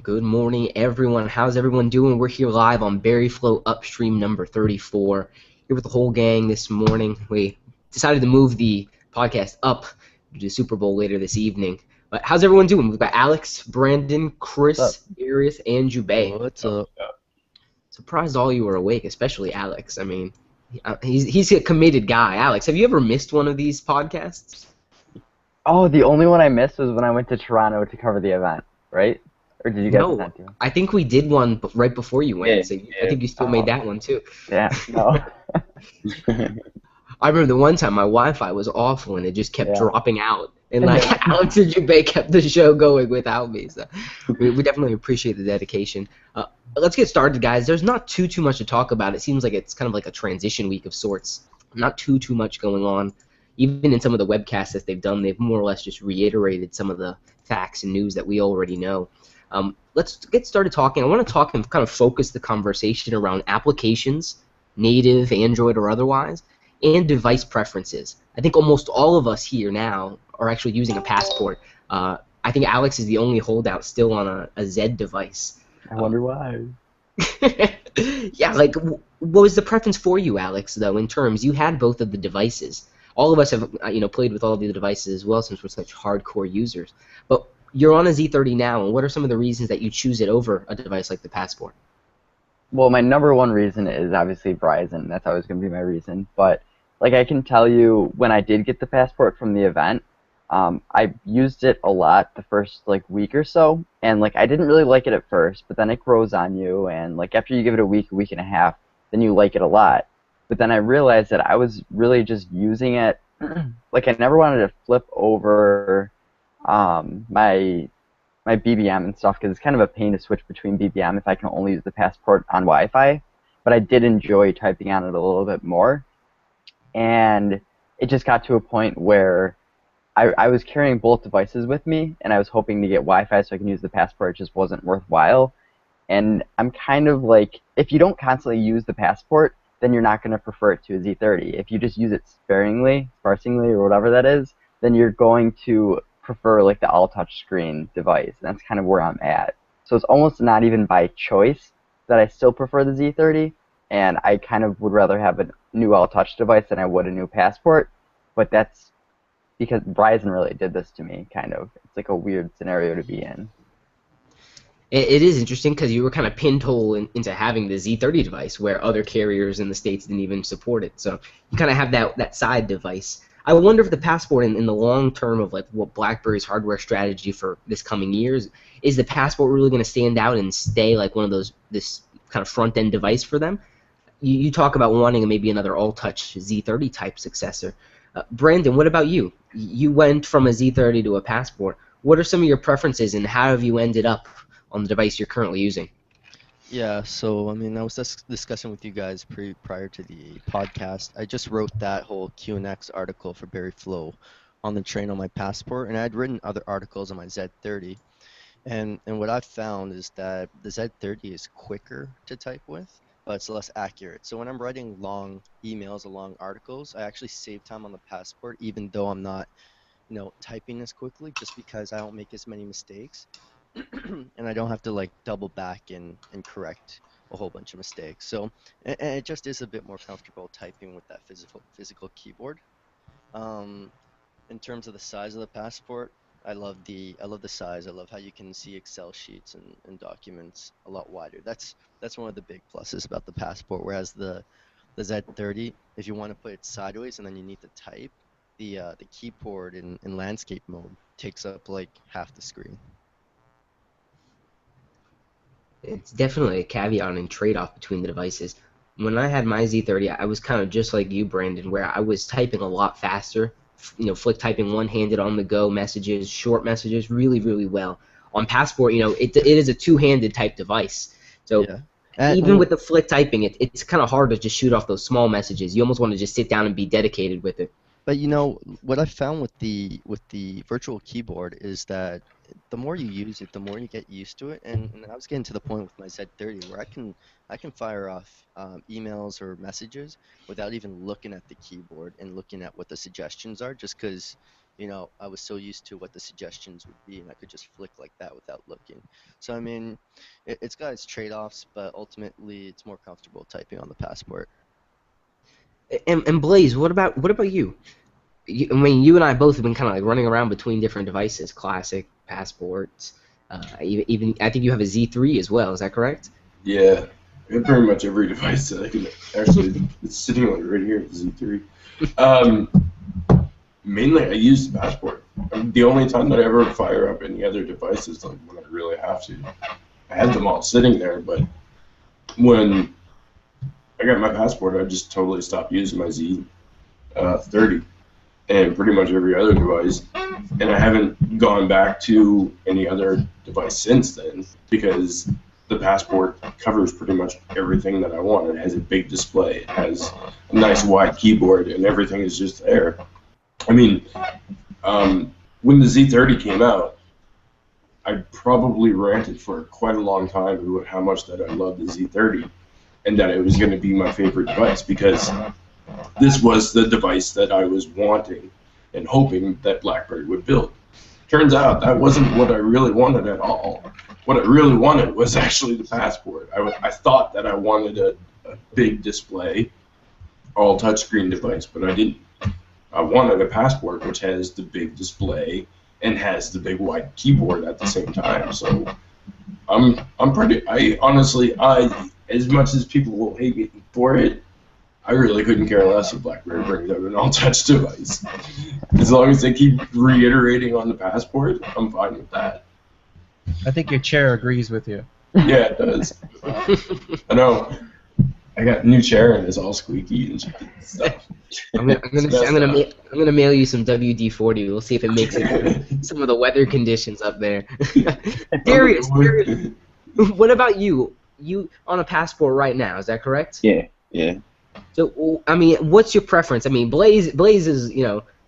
Good morning, everyone. How's everyone doing? We're here live on BerryFlow Upstream number 34. Here with the whole gang this morning. We decided to move the podcast up to the Super Bowl later this evening. But how's everyone doing? We've got Alex, Brandon, What's up? Chris, Darius, and Jubei. What's Oh, up? yeah. Surprised all you were awake, especially Alex. I mean, he's a committed guy. Alex, have you ever missed one of these podcasts? Oh, the only one I missed was when I went to Toronto to cover the event, right? Or did you guys No, attend to? I think we did one right before you Yeah, went. So I yeah. think you still made Oh, that one too. yeah, no. I remember the one time my Wi-Fi was awful and it just kept Yeah. dropping out, and like Alex and Jubei kept the show going without me. So we definitely appreciate the dedication. Let's get started, guys. There's not too much to talk about. It seems like it's kind of like a transition week of sorts. Not too much going on. Even in some of the webcasts that they've done, they've more or less just reiterated some of the facts and news that we already know. Let's get started talking. I want to talk and kind of focus the conversation around applications, native, Android, or otherwise, and device preferences. I think almost all of us here now are actually using a passport. I think Alex is the only holdout still on a Z device. I wonder why. Yeah, like what was the preference for you, Alex? Though in terms, you had both of the devices. All of us have played with all of the devices as well, since we're such hardcore users. But you're on a Z30 now, and what are some of the reasons that you choose it over a device like the Passport? Well, my number one reason is obviously Verizon. That's always going to be my reason. But like I can tell you, when I did get the passport from the event, I used it a lot the first like week or so, and like I didn't really like it at first, but then it grows on you, and like after you give it a week and a half, then you like it a lot. But then I realized that I was really just using it like I never wanted to flip over my BBM and stuff because it's kind of a pain to switch between BBM if I can only use the passport on Wi-Fi. But I did enjoy typing on it a little bit more, and it just got to a point where I was carrying both devices with me, and I was hoping to get Wi-Fi so I can use the passport. It just wasn't worthwhile. And I'm kind of like, if you don't constantly use the passport, then you're not going to prefer it to a Z30. If you just use it sparsingly, or whatever that is, then you're going to prefer like the all touch screen device. And that's kind of where I'm at. So it's almost not even by choice that I still prefer the Z30, and I kind of would rather have a new all touch device than I would a new passport. But that's because Verizon really did this to me, kind of. It's like a weird scenario to be in. It is interesting because you were kind of pinhole into having the Z30 device where other carriers in the States didn't even support it. So you kind of have that side device. I wonder if the Passport in the long term of like what BlackBerry's hardware strategy for this coming years, is the Passport really going to stand out and stay like one of this kind of front end device for them? You talk about wanting maybe another all-touch Z30 type successor. Brandon, what about you? You went from a Z30 to a Passport. What are some of your preferences, and how have you ended up on the device you're currently using? Yeah, so I mean, I was discussing with you guys prior to the podcast. I just wrote that whole QNX article for BerryFlow on the train on my passport, and I'd written other articles on my Z30. And what I've found is that the Z30 is quicker to type with, but it's less accurate. So when I'm writing long emails or long articles, I actually save time on the passport, even though I'm not, typing as quickly, just because I don't make as many mistakes. And I don't have to like double back and correct a whole bunch of mistakes. So and it just is a bit more comfortable typing with that physical keyboard. Um, in terms of the size of the passport, I love the size. I love how you can see Excel sheets and documents a lot wider. That's one of the big pluses about the passport. Whereas the Z30, if you want to put it sideways and then you need to type, the keyboard in landscape mode takes up like half the screen. It's definitely a caveat and trade-off between the devices. When I had my Z30, I was kind of just like you, Brandon, where I was typing a lot faster. Flick typing one-handed on the go messages, short messages, really well. On Passport, it is a two-handed type device. So Yeah. even And with the flick typing, it's kind of hard to just shoot off those small messages. You almost want to just sit down and be dedicated with it. But what I found with the virtual keyboard is that the more you use it, the more you get used to it. And I was getting to the point with my Z30 where I can fire off emails or messages without even looking at the keyboard and looking at what the suggestions are, just because I was so used to what the suggestions would be, and I could just flick like that without looking. So I mean, it's got its trade-offs, but ultimately it's more comfortable typing on the Passport. And Blaze, what about you? I mean, you and I both have been kind of like running around between different devices, classic, passports. Even I think you have a Z3 as well. Is that correct? Yeah, I have pretty much every device that I can actually. It's sitting like right here, the Z3. Um, Mainly, I use the Passport. The only time that I ever fire up any other device is like when I really have to. I had them all sitting there, but when I got my Passport, I just totally stopped using my Z30 and pretty much every other device. And I haven't gone back to any other device since then because the Passport covers pretty much everything that I want. It has a big display, it has a nice wide keyboard, and everything is just there. I mean, when the Z30 came out, I probably ranted for quite a long time about how much that I loved the Z30 and that it was going to be my favorite device because this was the device that I was wanting and hoping that BlackBerry would build. Turns out that wasn't what I really wanted at all. What I really wanted was actually the Passport. I thought that I wanted a big display, all touchscreen device, but I didn't. I wanted a Passport which has the big display and has the big wide keyboard at the same time. So I honestly, as much as people will hate me for it, I really couldn't care less if BlackBerry brings out an all-touch device. As long as they keep reiterating on the Passport, I'm fine with that. I think your chair agrees with you. Yeah, it does. I know. I got a new chair and it's all squeaky and stuff. I'm gonna mail you some WD-40. We'll see if it makes it through some of the weather conditions up there. Darius, what about you? You on a Passport right now? Is that correct? Yeah. So I mean, what's your preference? I mean, Blaze is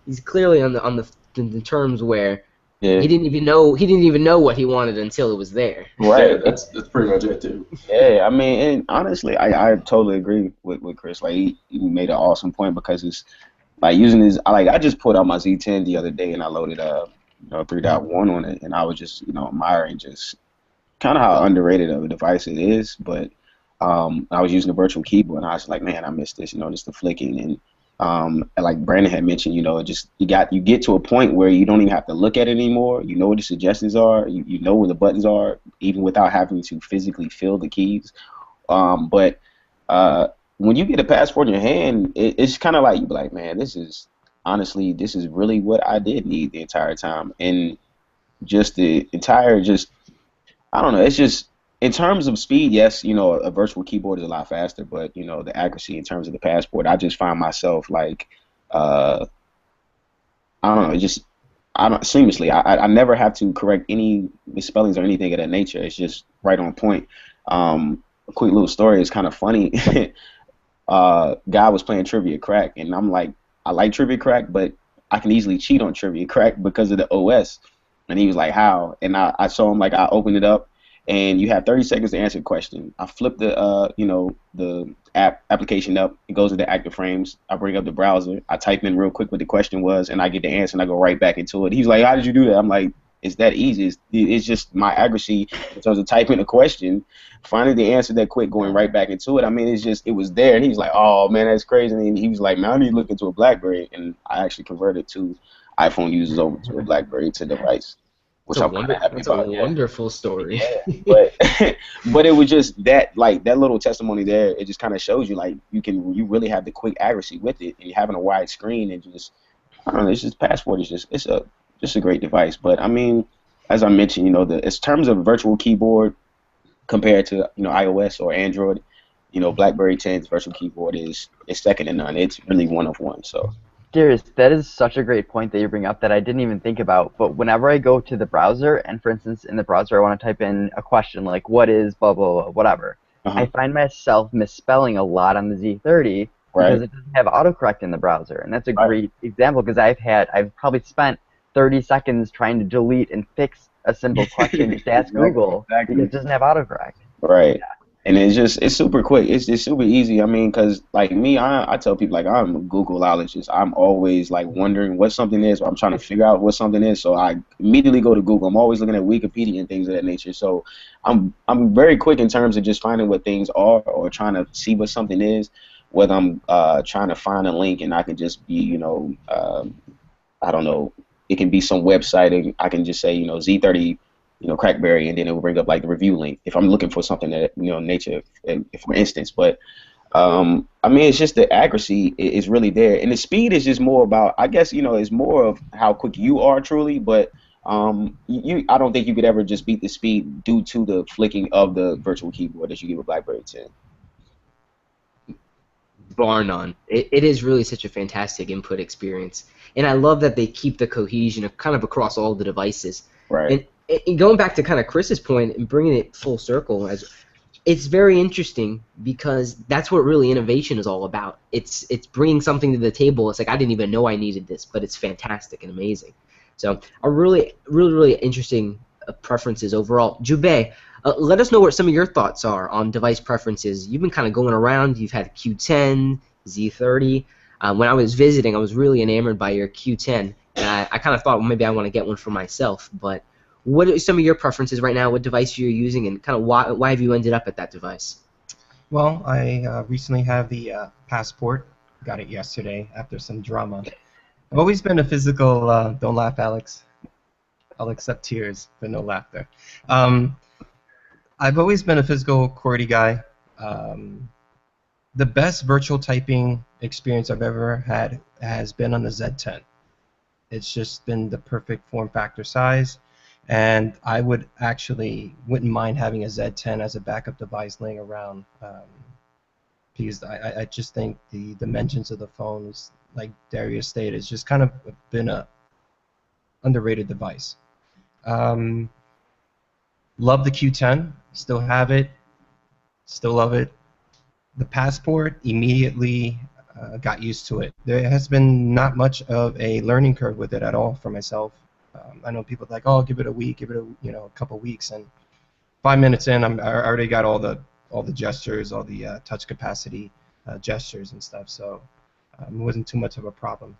he's clearly on the terms where Yeah. he didn't even know what he wanted until it was there. Right. Yeah, that's pretty much it too. Yeah, I mean, and honestly, I totally agree with Chris. Like, he made an awesome point because it's like using his. I just pulled out my Z10 the other day and I loaded 3.1 on it, and I was just admiring just kind of how underrated of a device it is. But I was using the virtual keyboard and I was like, man, I miss this. Just the flicking and like Brandon had mentioned, you get to a point where you don't even have to look at it anymore. You know what the suggestions are. You know where the buttons are, even without having to physically feel the keys. But when you get a Passport in your hand, it's kind of like you be like, man, this is really what I did need the entire time. And just the entire, I don't know, it's just, in terms of speed, yes, a virtual keyboard is a lot faster, but the accuracy in terms of the Passport, I just find myself like, I don't know, seamlessly. I never have to correct any misspellings or anything of that nature. It's just right on point. A quick little story is kind of funny. Guy was playing Trivia Crack, and I'm like, I like Trivia Crack, but I can easily cheat on Trivia Crack because of the OS. And he was like, how? And I saw him, like, I opened it up, and you have 30 seconds to answer the question. I flip the application up. It goes into active frames. I bring up the browser. I type in real quick what the question was, and I get the answer, and I go right back into it. He's like, how did you do that? I'm like, it's that easy. It's just my accuracy in terms of typing a question, finding the answer that quick, going right back into it. I mean, it was there. And he's like, oh, man, that's crazy. And he was like, man, I need to look into a BlackBerry. And I actually converted to iPhone users over to a BlackBerry to device. Which I'm kind of happy about. That's a wonderful story. Yeah, but it was just that little testimony there. It just kind of shows you like you really have the quick accuracy with it, and you're having a wide screen and just I don't know. It's just Passport is just a great device. But I mean, as I mentioned, in terms of virtual keyboard compared to iOS or Android, BlackBerry 10's virtual keyboard is second to none. It's really one of one. So. Darius, that is such a great point that you bring up that I didn't even think about. But whenever I go to the browser, and for instance, in the browser I want to type in a question like, what is blah, blah, blah, whatever, I find myself misspelling a lot on the Z30 because it doesn't have autocorrect in the browser. And that's a great example because I've probably spent 30 seconds trying to delete and fix a simple question just to ask Google because it doesn't have autocorrect. Right. Yeah. And it's super quick. It's super easy. I mean, because like me, I tell people like I'm a Googleologist. I'm always like wondering what something is, or I'm trying to figure out what something is. So I immediately go to Google. I'm always looking at Wikipedia and things of that nature. So I'm very quick in terms of just finding what things are or trying to see what something is. Whether I'm trying to find a link and I can just be, I don't know, it can be some website and I can just say, Z30, Crackberry, and then it will bring up like the review link if I'm looking for something that, nature, for instance. But I mean, it's just the accuracy is really there, and the speed is just more about, I guess, it's more of how quick you are truly. But I don't think you could ever just beat the speed due to the flicking of the virtual keyboard that you give a BlackBerry 10. Bar none. It is really such a fantastic input experience, and I love that they keep the cohesion of kind of across all the devices. Right. And going back to kind of Chris's point and bringing it full circle, it's very interesting because that's what really innovation is all about. It's bringing something to the table. It's like I didn't even know I needed this, but it's fantastic and amazing. So a really interesting preferences overall. Jubei, let us know what some of your thoughts are on device preferences. You've been kind of going around. You've had Q10, Z30. When I was visiting, I was really enamored by your Q10, and I kind of thought, well, maybe I want to get one for myself. But what are some of your preferences right now? What device you're using, and kind of why have you ended up at that device? Well, I recently have the Passport. Got it yesterday after some drama. I've always been a physical. Don't laugh, Alex. I'll accept tears, but no laughter. I've always been a physical QWERTY guy. The best virtual typing experience I've ever had has been on the Z10. It's just been the perfect form factor size, and I wouldn't mind having a Z10 as a backup device laying around, because I just think the dimensions of the phones, like Darius stated, it's just kind of been a underrated device. Love the Q10, still have it, still love it. The Passport, immediately got used to it. There has been not much of a learning curve with it at all for myself. I know people are like, oh, give it a week, give it a couple weeks, and 5 minutes in, I already got all the gestures, all the touch capacity gestures and stuff. So it wasn't too much of a problem.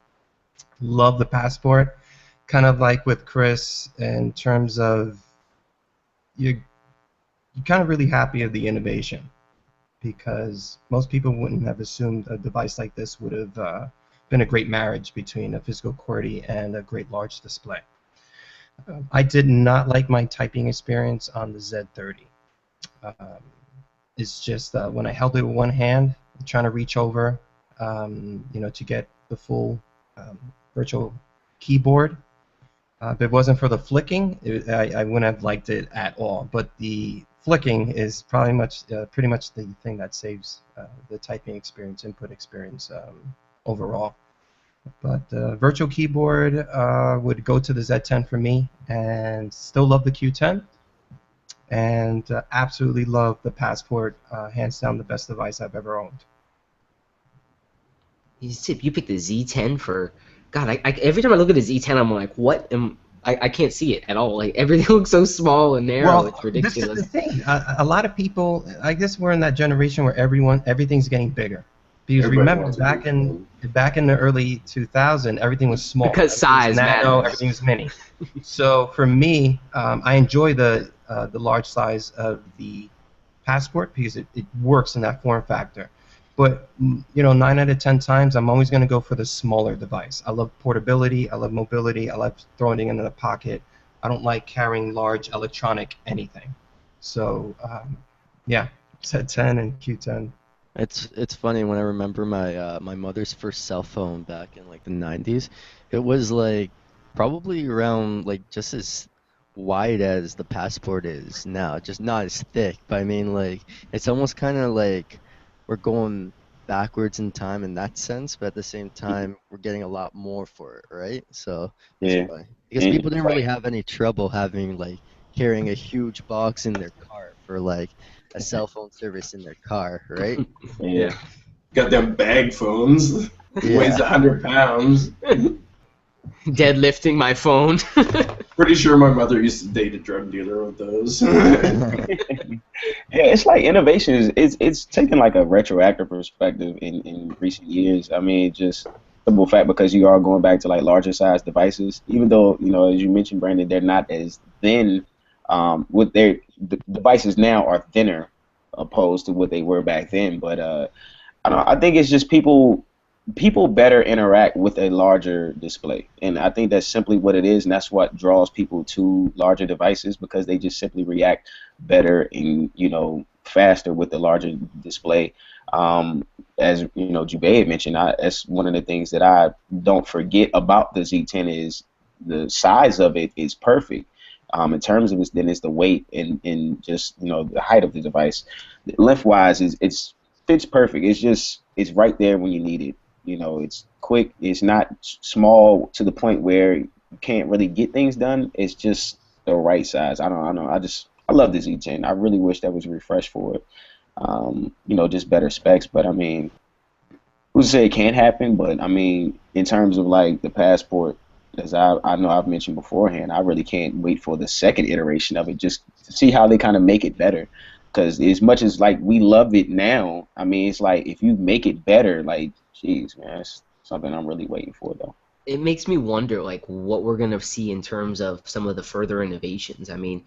Love the Passport, kind of like with Chris in terms of you're kind of really happy of the innovation, because most people wouldn't have assumed a device like this would have been a great marriage between a physical QWERTY and a great large display. I did not like my typing experience on the Z30. It's just when I held it with one hand, trying to reach over, to get the full virtual keyboard. If it wasn't for the flicking, I wouldn't have liked it at all. But the flicking is pretty much the thing that saves the typing experience, input experience overall. But virtual keyboard would go to the Z10 for me, and still love the Q10, and absolutely love the Passport. Hands down, the best device I've ever owned. You picked the Z10 for... God, every time I look at the Z10, I'm like, what? I can't see it at all. Like, everything looks so small and narrow. Well, it's ridiculous. This is the thing. A lot of people, I guess we're in that generation where everything's getting bigger. Because remember, back in the early 2000s, everything was small. Because size nano, everything was mini. So for me, I enjoy the large size of the Passport because it works in that form factor. But 9 out of 10 times, I'm always going to go for the smaller device. I love portability. I love mobility. I love throwing it in a pocket. I don't like carrying large electronic anything. So, yeah, Z10 and Q10. It's funny when I remember my mother's first cell phone back in like the 90s. It was like probably around like just as wide as the Passport is now, just not as thick. But I mean, like, it's almost kind of like we're going backwards in time in that sense, but at the same time we're getting a lot more for it, right? So Yeah. it's funny. Because people didn't really have any trouble having like carrying a huge box in their car for like a cell phone service in their car, right? Yeah. Got them bag phones. Yeah. Weighs 100 pounds. Deadlifting my phone. Pretty sure my mother used to date a drug dealer with those. Yeah, it's like innovation is it's taken like a retroactive perspective in recent years. I mean, just simple fact because you are going back to like larger size devices, even though as you mentioned, Brandon, they're not as thin. With their the devices now are thinner opposed to what they were back then. But I don't know, I think it's just people better interact with a larger display, and I think that's simply what it is, and that's what draws people to larger devices because they just simply react better and faster with the larger display. As Jubei had mentioned, that's one of the things that I don't forget about the Z10 is the size of it is perfect. In terms of then it's the weight and just the height of the device. Lengthwise it's fits perfect. It's right there when you need it. It's quick. It's not small to the point where you can't really get things done. It's just the right size. I don't know. I love the Z10. I really wish that was refreshed for it. Just better specs. But I mean, who's to say it can't happen? But I mean, in terms of like the Passport, as I know I've mentioned beforehand, I really can't wait for the second iteration of it just to see how they kind of make it better. Because as much as like we love it now, I mean, it's like if you make it better, like, jeez, man, it's something I'm really waiting for though. It makes me wonder, like, what we're gonna see in terms of some of the further innovations. I mean,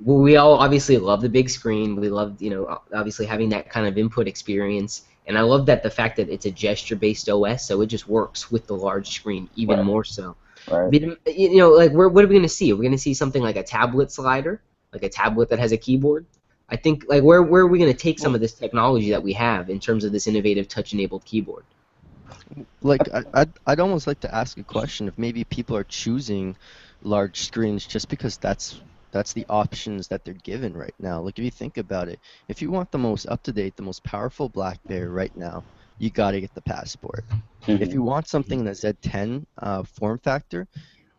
we all obviously love the big screen. We love, obviously having that kind of input experience, and I love that the fact that it's a gesture-based OS, so it just works with the large screen even Right. more so. Right. But, like, what are we gonna see? Are we gonna see something like a tablet slider, like a tablet that has a keyboard? I think, like, where are we gonna take some of this technology that we have in terms of this innovative touch-enabled keyboard? Like I'd almost like to ask a question if maybe people are choosing large screens just because that's the options that they're given right now. Like if you think about it, if you want the most up-to-date, the most powerful BlackBerry right now, you got to get the Passport. If you want something in the Z10 form factor,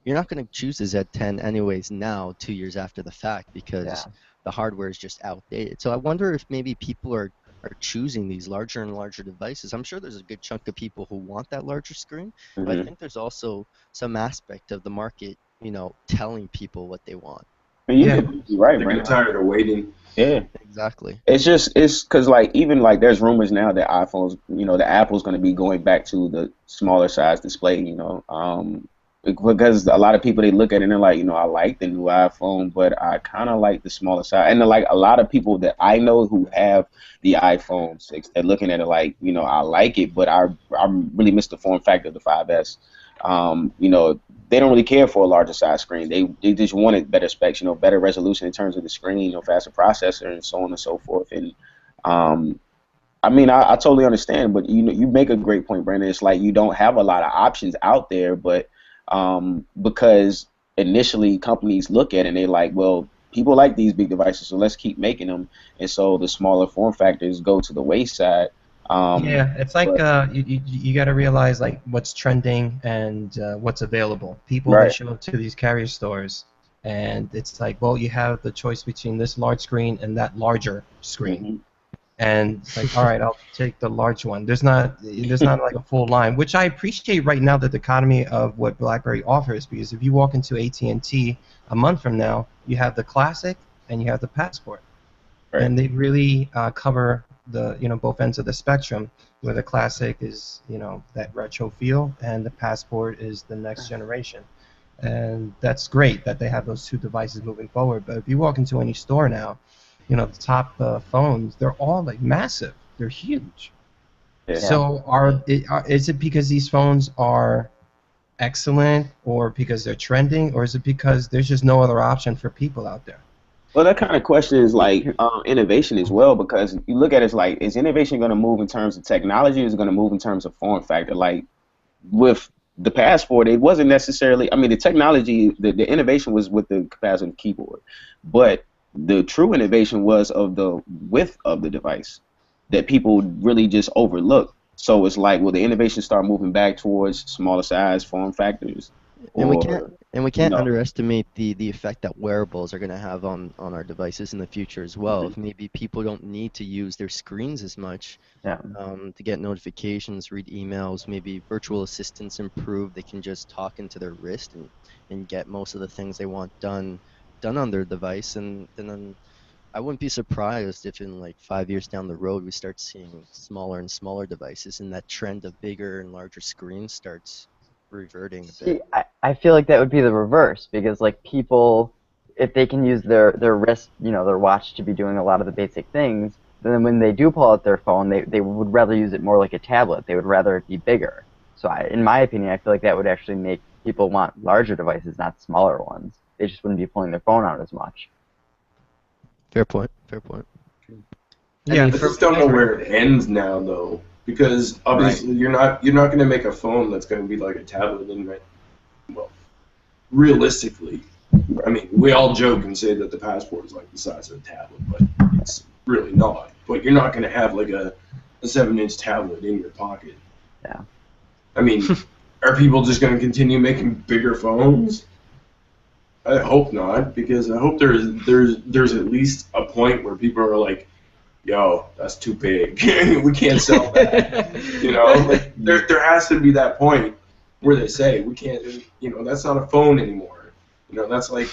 you're not going to choose the Z10 anyways now, 2 years after the fact, because the hardware is just outdated. So I wonder if maybe people are choosing these larger and larger devices. I'm sure there's a good chunk of people who want that larger screen, but I think there's also some aspect of the market, telling people what they want. You're right, They're Brandon. tired of waiting. Yeah. Exactly. It's because like even like there's rumors now that iPhones, the Apple's going to be going back to the smaller size display, because a lot of people they look at it and they're like, I like the new iPhone, but I kind of like the smaller size. And like a lot of people that I know who have the iPhone 6, they're looking at it like, I like it, but I really miss the form factor of the 5S. They don't really care for a larger size screen. They just wanted better specs, better resolution in terms of the screen, faster processor, and so on and so forth. And I mean, I totally understand, but you make a great point, Brandon. It's like you don't have a lot of options out there, but because initially companies look at it and they're like, well, people like these big devices, so let's keep making them. And so the smaller form factors go to the wayside. Yeah, it's like you got to realize like what's trending and what's available. People they show up to these carrier stores, and it's like, well, you have the choice between this large screen and that larger screen, and it's like, all right, I'll take the large one. There's not like a full line, which I appreciate right now, the dichotomy of what BlackBerry offers, because if you walk into AT&T a month from now, you have the Classic and you have the Passport, and they really cover the both ends of the spectrum, where the Classic is that retro feel and the Passport is the next generation, and that's great that they have those two devices moving forward. But if you walk into any store now, the top phones, they're all like massive, they're huge. So is it because these phones are excellent, or because they're trending, or is it because there's just no other option for people out there? Well, that kind of question is like innovation as well, because you look at it as like, is innovation going to move in terms of technology, or is it going to move in terms of form factor? Like with the Passport, it wasn't necessarily, I mean, the technology, the innovation was with the capacitive keyboard, but the true innovation was of the width of the device that people really just overlook. So it's like, will the innovation start moving back towards smaller size form factors? And And we You can't know, underestimate the effect that wearables are going to have on our devices in the future as well. If maybe people don't need to use their screens as much Yeah. to get notifications, read emails, maybe virtual assistants improve. They can just talk into their wrist and get most of the things they want done on their device. And then I wouldn't be surprised if in like 5 years down the road we start seeing smaller and smaller devices and that trend of bigger and larger screens starts reverting a See, bit. I feel like that would be the reverse because like people, if they can use their wrist, their watch to be doing a lot of the basic things, then when they do pull out their phone, they would rather use it more like a tablet. They would rather it be bigger. So in my opinion, I feel like that would actually make people want larger devices, not smaller ones. They just wouldn't be pulling their phone out as much. Fair point. Fair point. Yeah, I just don't know where it ends now, though, because obviously you're not going to make a phone that's going to be like a tablet, and well, realistically, I mean, we all joke and say that the Passport is like the size of a tablet, but it's really not. But you're not going to have like a 7-inch tablet in your pocket. Yeah. I mean, are people just going to continue making bigger phones? I hope not, because I hope there's at least a point where people are like, yo, that's too big. We can't sell that. Like there has to be that point where they say we can't. That's not a phone anymore. That's like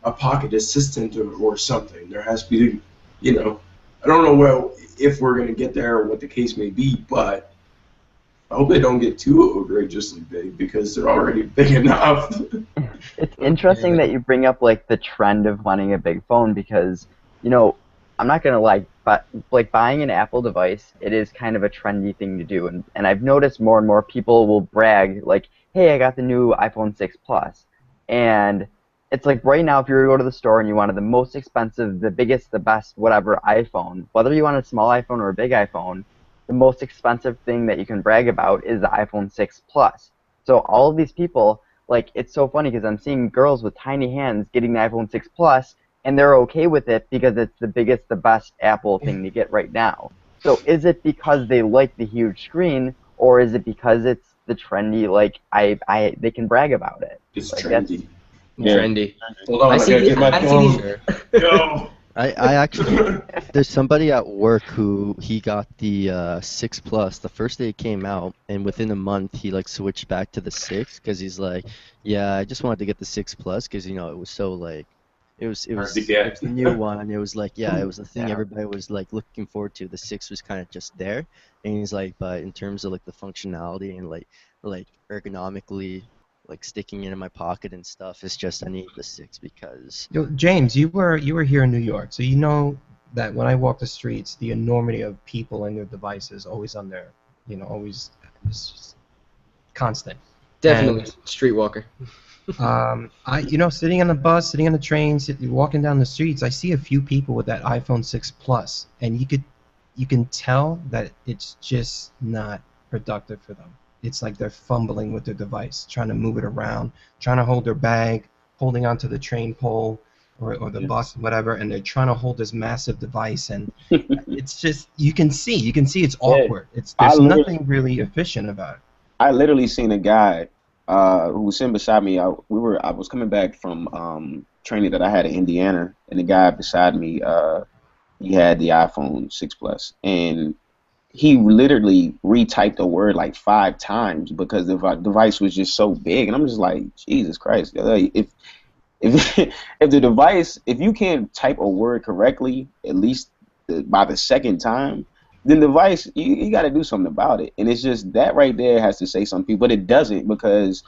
a pocket assistant or something. There has to be. I don't know if we're gonna get there or what the case may be, but I hope they don't get too outrageously big because they're already big enough. It's interesting that you bring up like the trend of wanting a big phone because, I'm not gonna lie, but like buying an Apple device, it is kind of a trendy thing to do, and I've noticed more and more people will brag like, "Hey, I got the new iPhone 6 Plus," and it's like right now if you were to go to the store and you wanted the most expensive, the biggest, the best, whatever iPhone, whether you want a small iPhone or a big iPhone, the most expensive thing that you can brag about is the iPhone 6 Plus. So all of these people, like, it's so funny because I'm seeing girls with tiny hands getting the iPhone 6 Plus, and they're okay with it because it's the biggest, the best Apple thing to get right now. So is it because they like the huge screen, or is it because it's the trendy, like, they can brag about it? It's Like, trendy. Trendy. Hold on, I see gotta get my phone. these. Yo. I actually there's somebody at work who he got the 6 Plus the first day it came out, and within a month he like switched back to the 6 because he's like, yeah, I just wanted to get the 6 Plus because it was so like it was Hard to get. the new one, and it was like, yeah, it was the thing Yeah. everybody was like looking forward to. The 6 was kind of just there, and he's like, but in terms of like the functionality and like ergonomically like sticking it in my pocket and stuff, it's just I need the 6 because James, you were here in New York, so you know that when I walk the streets, the enormity of people and their devices always on there, always it's just constant. Definitely streetwalker. Sitting on the bus, sitting on the train, walking down the streets, I see a few people with that iPhone 6 Plus, and you can tell that it's just not productive for them. It's like they're fumbling with their device, trying to move it around, trying to hold their bag, holding onto the train pole or the bus, whatever, and they're trying to hold this massive device, and it's just you can see it's awkward. There's nothing really efficient about it. I literally seen a guy who was sitting beside me. I was coming back from training that I had in Indiana, and the guy beside me, he had the iPhone 6 Plus, and he literally retyped a word like 5 times because the device was just so big, and I'm just like, Jesus Christ! If if the device, if you can't type a word correctly at least by the second time, then the device you got to do something about it, and it's just that right there has to say something, but it doesn't because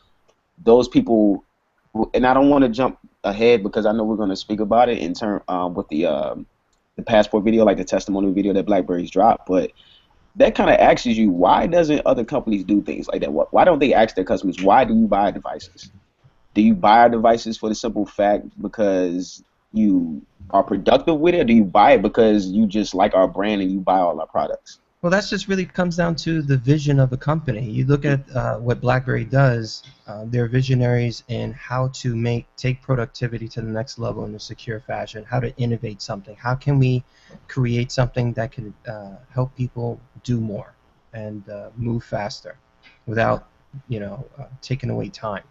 those people, and I don't want to jump ahead because I know we're going to speak about it in turn with the Passport video, like the testimonial video that BlackBerry's dropped, but that kind of asks you, why doesn't other companies do things like that? Why don't they ask their customers, why do you buy devices? Do you buy our devices for the simple fact because you are productive with it, or do you buy it because you just like our brand and you buy all our products? Well, that's just really comes down to the vision of the company. You look at what BlackBerry does. They're visionaries in how to take productivity to the next level in a secure fashion, how to innovate something. How can we create something that can help people do more and move faster without taking away time.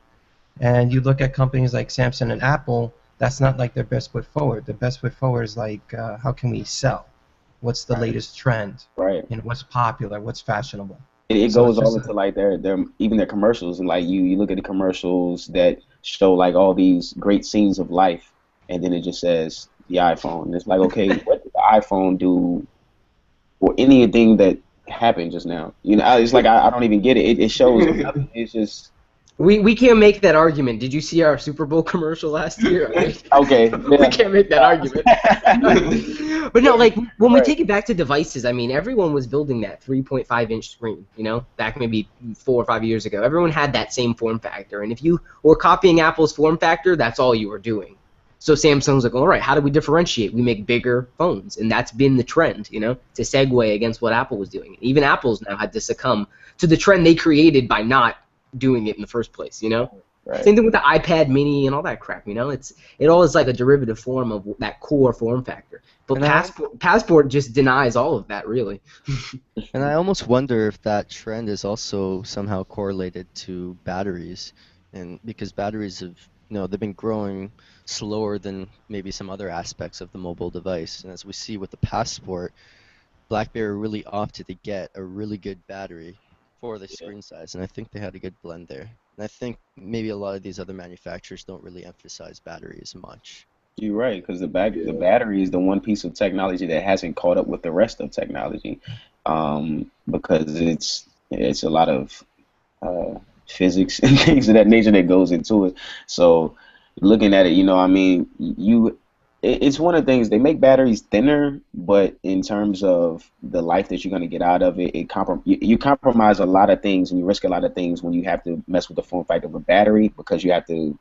And you look at companies like Samsung and Apple, that's not like their best foot forward. The best foot forward is like, how can we sell? What's the latest trend? Right. And what's popular? What's fashionable? It So goes it's all just into like their even their commercials, and like you look at the commercials that show like all these great scenes of life, and then it just says the iPhone. And it's like, okay, what did the iPhone do for anything that happened just now? You know, it's like I don't even get it. It shows nothing. It's just We can't make that argument. Did you see our Super Bowl commercial last year? I mean, okay. we can't make that argument. But no, like when we take it back to devices, I mean, everyone was building that 3.5-inch screen, you know, back maybe 4 or 5 years ago. Everyone had that same form factor, and if you were copying Apple's form factor, that's all you were doing. So Samsung's like, all right, how do we differentiate? We make bigger phones, and that's been the trend, you know, to segue against what Apple was doing. Even Apple's now had to succumb to the trend they created by not doing it in the first place, you know. Right. Same thing with the iPad Mini and all that crap, you know. It all is like a derivative form of that core form factor. But Passport just denies all of that, really. And I almost wonder if that trend is also somehow correlated to batteries, and because batteries have, they've been growing slower than maybe some other aspects of the mobile device. And as we see with the Passport, BlackBerry really opted to get a really good battery for the screen size, and I think they had a good blend there. And I think maybe a lot of these other manufacturers don't really emphasize battery as much. You're right, because the battery is the one piece of technology that hasn't caught up with the rest of technology, because it's a lot of physics and things of that nature that goes into it. So looking at it, I mean, it's one of the things, they make batteries thinner, but in terms of the life that you're going to get out of it, you compromise a lot of things and you risk a lot of things when you have to mess with the form factor of a battery, because you have to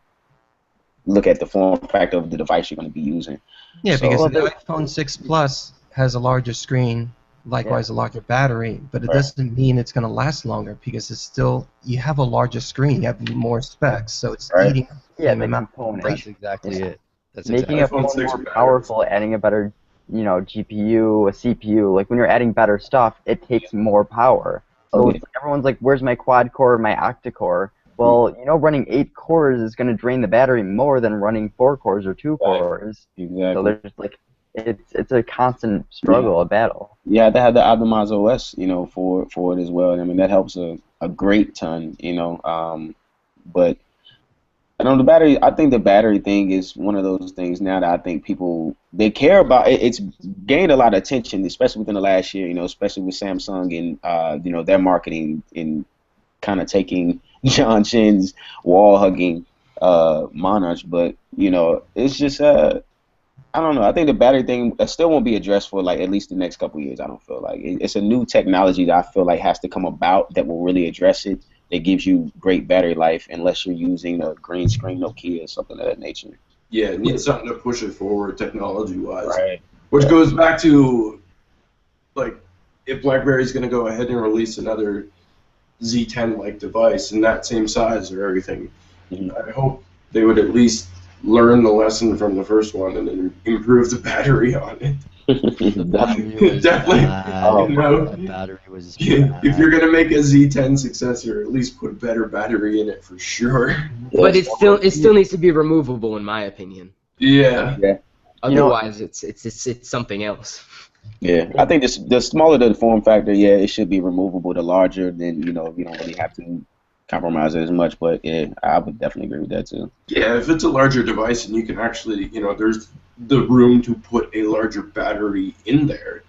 look at the form factor of the device you're going to be using. Yeah, So, because the iPhone 6 Plus has a larger screen, likewise a larger battery, but it doesn't mean it's going to last longer, because it's still, you have a larger screen, you have more specs, so it's eating the same amount. That's exactly it. That's Making exactly a phone more powerful, adding a better, GPU, a CPU. Like when you're adding better stuff, it takes more power. So it's like everyone's like, "Where's my quad core, my octa-core?" Well, running 8 cores is going to drain the battery more than running 4 cores or 2 cores. Exactly. So there's like, it's a constant struggle, a battle. Yeah, they have the optimized OS, for it as well. I mean, that helps a great ton, but. I think the battery thing is one of those things now that I think people, they care about. It's gained a lot of attention, especially within the last year, especially with Samsung and, their marketing and kind of taking John Chen's wall-hugging monarch. But, it's just, I don't know. I think the battery thing still won't be addressed for, like, at least the next couple of years, I don't feel like. It's a new technology that I feel like has to come about that will really address it. It gives you great battery life unless you're using a green screen Nokia or something of that nature. Yeah, it needs something to push it forward technology-wise. Right. Which goes back to, like, if BlackBerry's going to go ahead and release another Z10-like device in that same size or everything, I hope they would at least learn the lesson from the first one and then improve the battery on it. The battery was Definitely. bad. The battery was bad. If you're gonna make a Z10 successor, at least put a better battery in it for sure. But it still needs to be removable, in my opinion. Yeah. Otherwise, it's something else. Yeah, I think the smaller the form factor, it should be removable. The larger, then you don't really have to compromise it as much. But yeah, I would definitely agree with that too. Yeah, if it's a larger device and you can actually, there's the room to put a larger battery in there,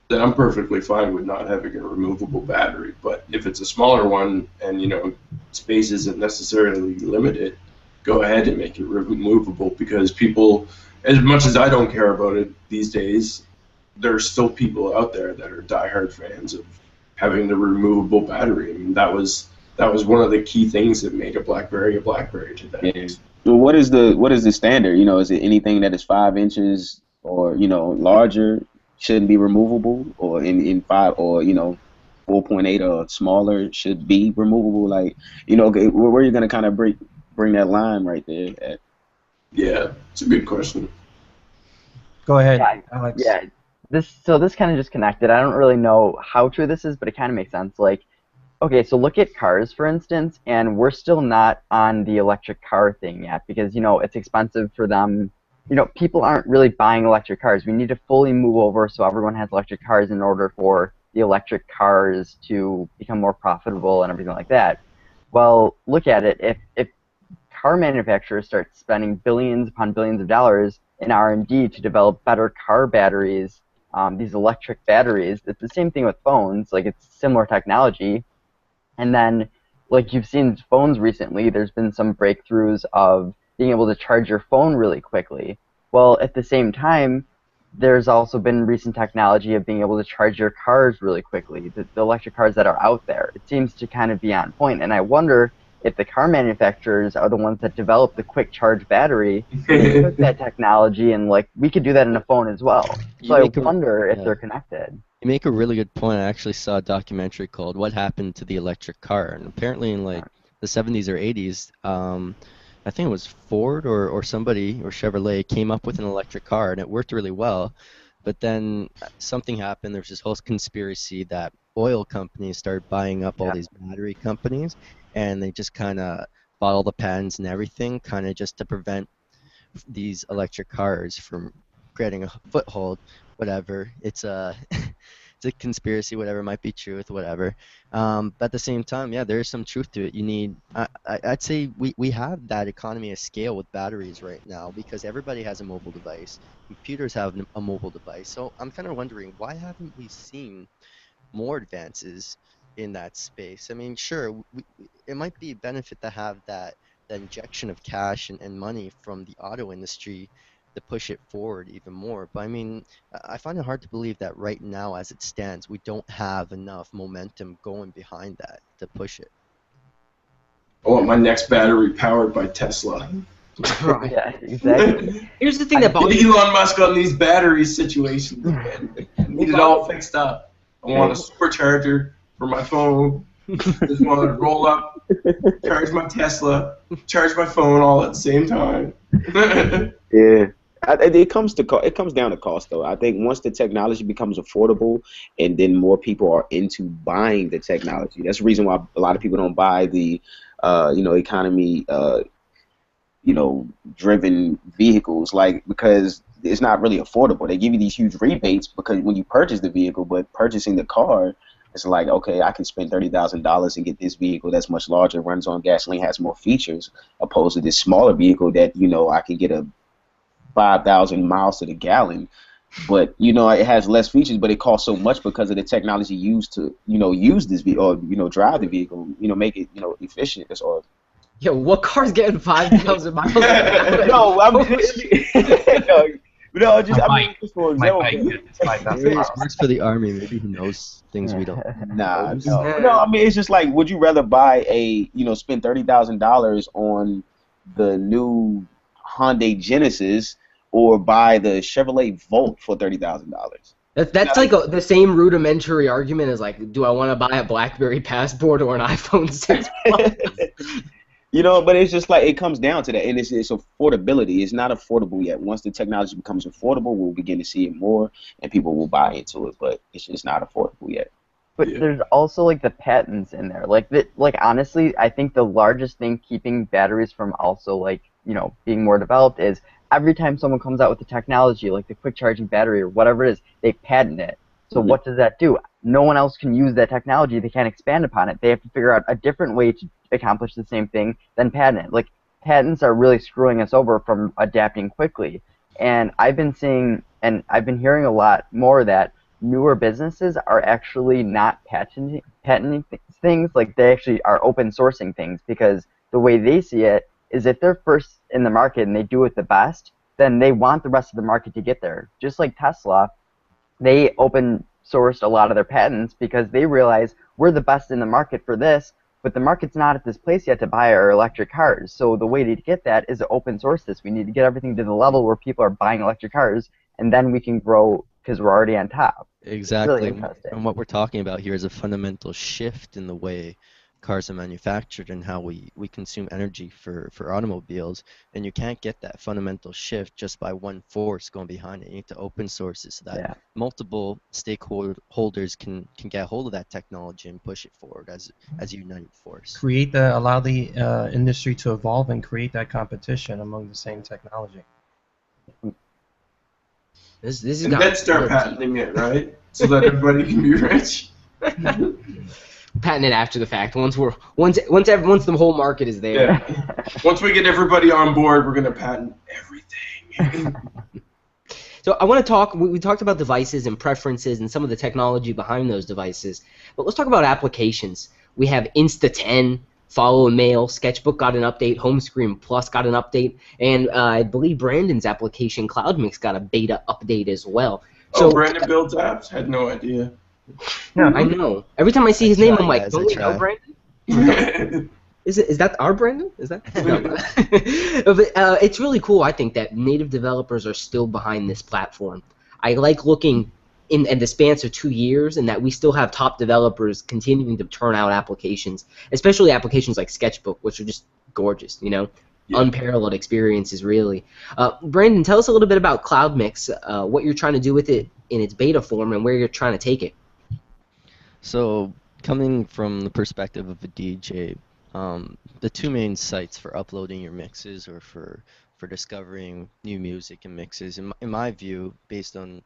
then I'm perfectly fine with not having a removable battery. But if it's a smaller one and, space isn't necessarily limited, go ahead and make it removable, because people, as much as I don't care about it these days, there's still people out there that are diehard fans of having the removable battery. I mean, that was one of the key things that made a BlackBerry today. Yeah. So what is the standard? Is it anything that is 5 inches or larger shouldn't be removable, or in 5 or 4.8 or smaller should be removable? Like where are you gonna kind of bring that line right there at? Yeah, it's a good question. Go ahead, Yeah, Alex. Yeah. This kind of just connected. I don't really know how true this is, but it kind of makes sense. Like, Okay, so look at cars, for instance, and we're still not on the electric car thing yet because, it's expensive for them. People aren't really buying electric cars. We need to fully move over so everyone has electric cars in order for the electric cars to become more profitable and everything like that. Well, look at it. If car manufacturers start spending billions upon billions of dollars in R&D to develop better car batteries, these electric batteries, it's the same thing with phones. Like, it's similar technology. And then, like you've seen phones recently, there's been some breakthroughs of being able to charge your phone really quickly. Well, at the same time, there's also been recent technology of being able to charge your cars really quickly, the electric cars that are out there. It seems to kind of be on point, and I wonder if the car manufacturers are the ones that develop the quick charge battery. They took that technology, and like we could do that in a phone as well. So I wonder if they're connected. You make a really good point. I actually saw a documentary called "What Happened to the Electric Car," and apparently in like the 70s or 80s, I think it was Ford or somebody or Chevrolet came up with an electric car and it worked really well. But then something happened. There was this whole conspiracy that oil companies started buying up all these battery companies, and they just kind of bought all the patents and everything, kind of just to prevent these electric cars from creating a foothold. Whatever. It's a it's a conspiracy. Whatever, might be truth. Whatever. But at the same time, yeah, there is some truth to it. You need. I'd say we have that economy of scale with batteries right now because everybody has a mobile device. Computers have a mobile device. So I'm kind of wondering why haven't we seen more advances in that space? I mean, sure, it might be a benefit to have that injection of cash and money from the auto industry to push it forward even more. But I mean, I find it hard to believe that right now, as it stands, we don't have enough momentum going behind that to push it. I want my next battery powered by Tesla. Yeah, exactly. Here's the thing that bothers me. Elon Musk on these battery situations, man. I need it all fixed up. I want a supercharger for my phone. Just want to roll up, charge my Tesla, charge my phone all at the same time. Yeah. It comes down to cost, though. I think once the technology becomes affordable, and then more people are into buying the technology, that's the reason why a lot of people don't buy the, economy, driven vehicles, like because it's not really affordable. They give you these huge rebates because when you purchase the vehicle, but purchasing the car, it's like, okay, I can spend $30,000 and get this vehicle that's much larger, runs on gasoline, has more features, opposed to this smaller vehicle that I can get a 5,000 miles to the gallon, but it has less features, but it costs so much because of the technology used to use this vehicle or drive the vehicle, make it efficient. That's all. Yo, what car's getting 5,000 miles? No, I'm just just just for example. Works for the army. Maybe he knows things we don't. Nah, no. I mean, it's just like, would you rather buy spend $30,000 on the new Hyundai Genesis or buy the Chevrolet Volt for $30,000? That's like the same rudimentary argument as like, do I want to buy a BlackBerry Passport or an iPhone 6 Plus? But it's just like it comes down to that, and it's affordability. It's not affordable yet. Once the technology becomes affordable, we'll begin to see it more, and people will buy into it. But it's just not affordable yet. But there's also like the patents in there. Like honestly, I think the largest thing keeping batteries from also being more developed is every time someone comes out with the technology, like the quick charging battery or whatever it is, they patent it. So what does that do? No one else can use that technology. They can't expand upon it. They have to figure out a different way to accomplish the same thing than patent it. Like, patents are really screwing us over from adapting quickly. And I've been seeing, and I've been hearing a lot more that newer businesses are actually not patenting things. Like, they actually are open sourcing things because the way they see it is if they're first in the market and they do it the best, then they want the rest of the market to get there. Just like Tesla, they open sourced a lot of their patents because they realize we're the best in the market for this, but the market's not at this place yet to buy our electric cars. So the way to get that is to open source this. We need to get everything to the level where people are buying electric cars, and then we can grow because we're already on top. Exactly. Really interesting. And what we're talking about here is a fundamental shift in the way cars are manufactured and how we consume energy for automobiles. And you can't get that fundamental shift just by one force going behind it. You need to open source it so that Yeah. multiple stakeholders can get hold of that technology and push it forward as a united force. Allow the industry to evolve and create that competition among the same technology. This is And then start patenting it, right? So that everybody can be rich. patent it after the fact. Once the whole market is there. Yeah. Once we get everybody on board, we're gonna patent everything. So I want to talk. We talked about devices and preferences and some of the technology behind those devices, but let's talk about applications. We have Insta10, Follow Mail, Sketchbook got an update, Home Screen Plus got an update, and I believe Brandon's application CloudMix got a beta update as well. So Brandon builds apps? Had no idea. I know. Every time I see his name, I'm like, guys, don't we know Brandon? Is that our Brandon? Is that? No. But, it's really cool. I think that native developers are still behind this platform. I like looking in the span of 2 years, and that we still have top developers continuing to turn out applications, especially applications like Sketchbook, which are just gorgeous. You know, unparalleled experiences, really. Brandon, tell us a little bit about CloudMix, what you're trying to do with it in its beta form, and where you're trying to take it. So, coming from the perspective of a DJ, the two main sites for uploading your mixes or for discovering new music and mixes, in my view, based on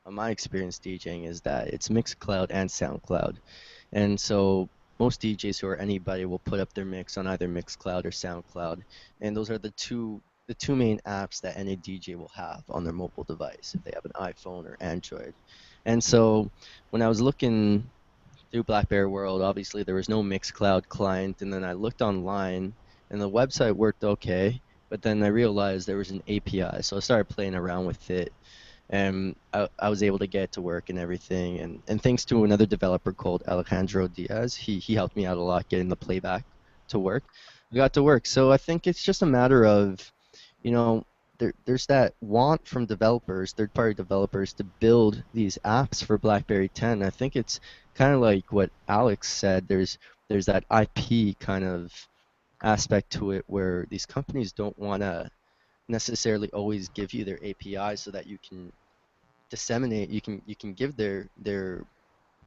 my experience DJing, is that it's Mixcloud and SoundCloud. And so most DJs or anybody will put up their mix on either Mixcloud or SoundCloud, and those are the two main apps that any DJ will have on their mobile device if they have an iPhone or Android. And so when I was looking through BlackBerry World, obviously there was no Mixcloud client, and then I looked online, and the website worked okay, but then I realized there was an API, so I started playing around with it, and I was able to get it to work and everything, and thanks to another developer called Alejandro Diaz, he helped me out a lot getting the playback to work. We got to work, so I think it's just a matter of, you know, there's that want from developers, third-party developers, to build these apps for BlackBerry 10. I think it's kind of like what Alex said. There's that IP kind of aspect to it where these companies don't want to necessarily always give you their API so that you can disseminate, you can give their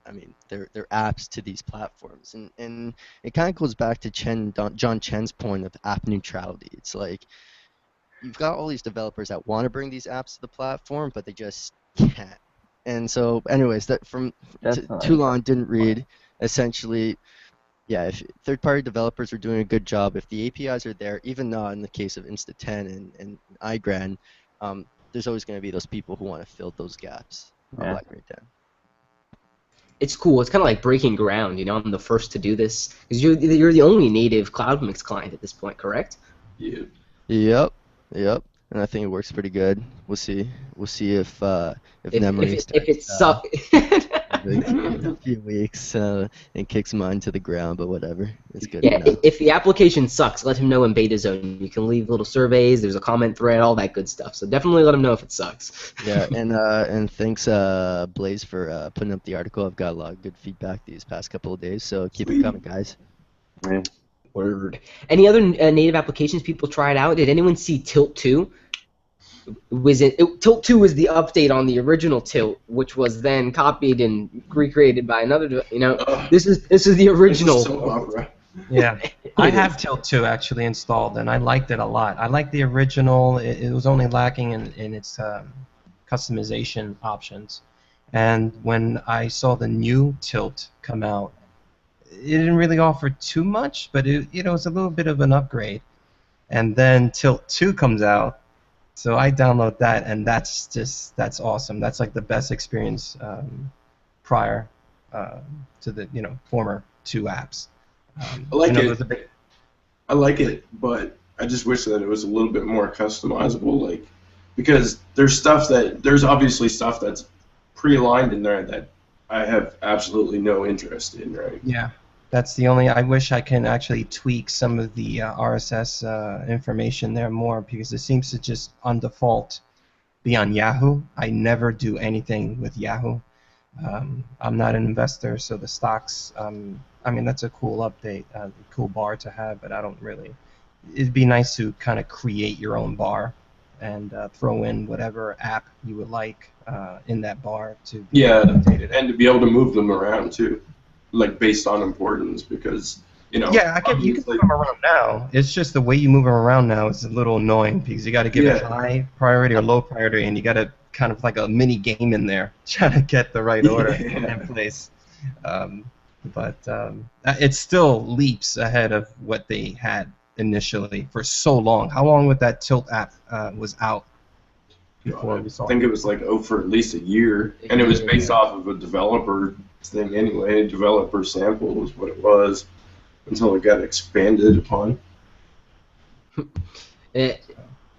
apps to these platforms, and it kind of goes back to John Chen's point of app neutrality. It's like you've got all these developers that want to bring these apps to the platform, but they just can't. And so, anyways, that too long didn't read. Essentially, yeah, if third-party developers are doing a good job, if the APIs are there, even not in the case of Insta10 and iGran, there's always going to be those people who want to fill those gaps on BlackBerry 10. It's cool. It's kind of like breaking ground. You know, I'm the first to do this because you're the only native CloudMix client at this point, correct? Yeah. Yep. And I think it works pretty good. We'll see. We'll see if if it sucks in a few weeks and kicks mine to the ground, but whatever. It's good. Yeah, if the application sucks, let him know in beta zone. You can leave little surveys. There's a comment thread, all that good stuff. So definitely let him know if it sucks. Yeah, and thanks Blaze for putting up the article. I've got a lot of good feedback these past couple of days, so keep it coming, guys. Yeah. Word. Any other native applications people tried out? Did anyone see Tilt 2? Tilt 2 was the update on the original Tilt, which was then copied and recreated by another. You know, this is the original. Yeah, I have Tilt 2 actually installed, and I liked it a lot. I liked the original. It was only lacking in its customization options. And when I saw the new Tilt come out, it didn't really offer too much, but it was a little bit of an upgrade. And then Tilt 2 comes out, so I download that, and that's awesome. That's like the best experience prior to the former two apps. I like it. I like it, but I just wish that it was a little bit more customizable, like, because there's obviously stuff that's pre-aligned in there that I have absolutely no interest in, right? Yeah, that's the only. I wish I can actually tweak some of the RSS information there more, because it seems to just on default be on Yahoo. I never do anything with Yahoo. I'm not an investor, so the stocks I mean, that's a cool update, cool bar to have, but I don't really. It'd be nice to kind of create your own bar and throw in whatever app you would like in that bar to be Yeah, updated. and to be able to move them around too, like based on importance, because Yeah, you can move them around now. It's just the way you move them around now is a little annoying because you got to give it high priority or low priority, and you got to kind of like a mini game in there trying to get the right order in place. But it still leaps ahead of what they had initially for so long. How long would that Tilt app was out before we saw I think it was like for at least a year, and it was based off of a developer thing anyway. A developer sample was what it was until it got expanded upon.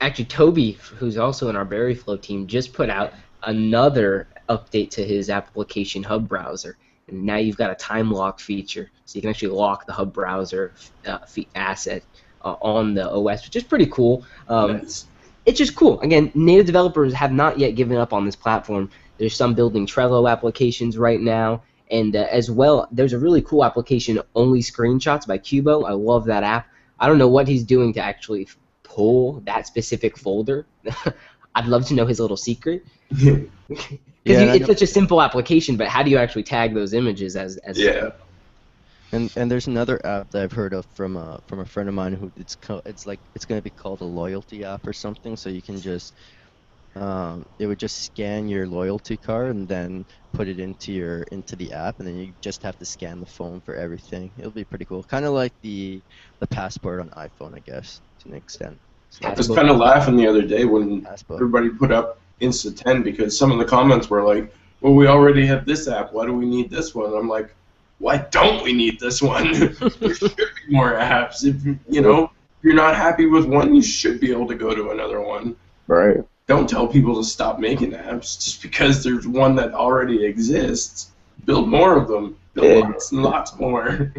Actually, Toby, who's also in our BerryFlow team, just put out another update to his application hub browser. And now you've got a time lock feature, so you can actually lock the hub browser asset on the OS, which is pretty cool. Nice. It's just cool. Again, native developers have not yet given up on this platform. There's some building Trello applications right now, and as well, there's a really cool application, Only Screenshots by Cubo. I love that app. I don't know what he's doing to actually pull that specific folder. I'd love to know his little secret. Because it's such a simple application, but how do you actually tag those images as Yeah. And there's another app that I've heard of from a friend of mine who it's going to be called a loyalty app or something. So you can just it would just scan your loyalty card and then put it into the app, and then you just have to scan the phone for everything. It'll be pretty cool, kind of like the passport on iPhone, I guess, to an extent. So I was kind of laughing the other day when everybody put up Insta10 because some of the comments were like, well, we already have this app. Why do we need this one? I'm like, why don't we need this one? There should be more apps. If you're not happy with one, you should be able to go to another one. Right. Don't tell people to stop making apps just because there's one that already exists. Build more of them. Build lots and lots more.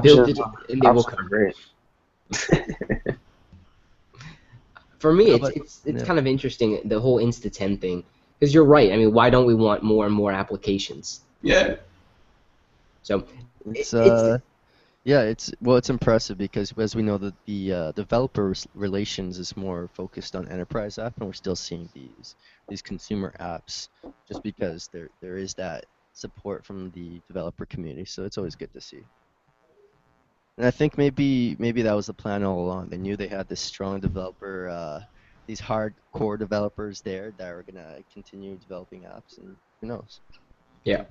Build it, and they will come. Great. For me, it's kind of interesting, the whole Insta10 thing, because you're right. I mean, why don't we want more and more applications? Yeah. So it's impressive because as we know that the developer relations is more focused on enterprise app, and we're still seeing these consumer apps just because there is that support from the developer community. So it's always good to see. And I think maybe that was the plan all along. They knew they had this strong developer, these hardcore developers there that are gonna continue developing apps, and who knows? Yeah.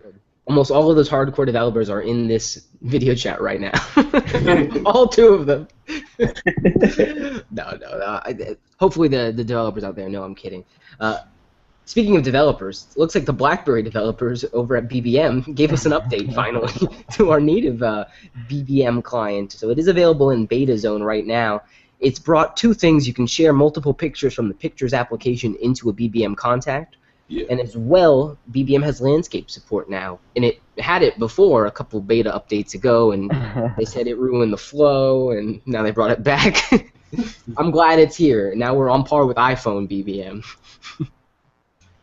Almost all of those hardcore developers are in this video chat right now. All two of them. No. Hopefully the developers out there know I'm kidding. Speaking of developers, it looks like the BlackBerry developers over at BBM gave us an update finally to our native BBM client. So it is available in beta zone right now. It's brought two things. You can share multiple pictures from the Pictures application into a BBM contact. Yeah. And as well, BBM has landscape support now. And it had it before a couple beta updates ago, and they said it ruined the flow, and now they brought it back. I'm glad it's here. Now we're on par with iPhone BBM.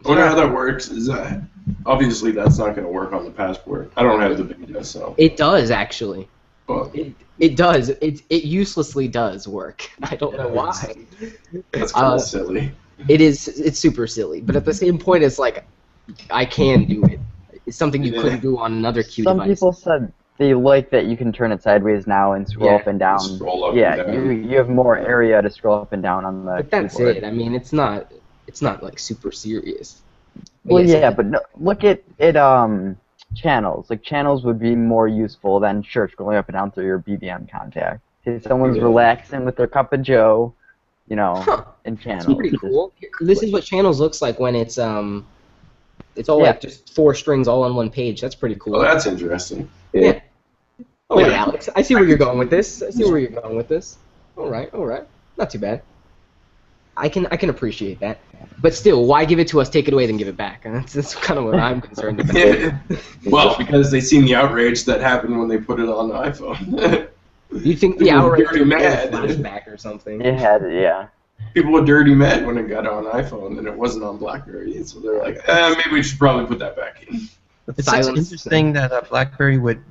I wonder how that works. Is that obviously that's not going to work on the Passport. I don't have the beta, so. It does actually. But it does. It uselessly does work. I don't know why. That's kind of silly. It's super silly, but at the same point, it's like I can do it. It's something you couldn't do on another Q device. Some people said they like that you can turn it sideways now and scroll up and down. Scroll up and down. You have more area to scroll up and down on the. But that's keyboard. it. I mean, it's not like super serious. Well, but no, look at channels. Like channels would be more useful than scrolling up and down through your BBM contact. If someone's relaxing with their cup of joe. In channels. It's pretty cool. This is what channels looks like when it's all like just 4 strings all on one page. That's pretty cool. Oh, that's interesting. Yeah. Oh, yeah, Alex. I see where you're going with this. All right. Not too bad. I can appreciate that. But still, why give it to us, take it away, then give it back? And that's kind of what I'm concerned about. Yeah. Well, because they seen the outrage that happened when they put it on the iPhone. You think the outrage dirty mad flashback or something? Yeah. People were dirty mad when it got on iPhone and it wasn't on BlackBerry, so they're like, maybe we should probably put that back in. It's interesting that BlackBerry would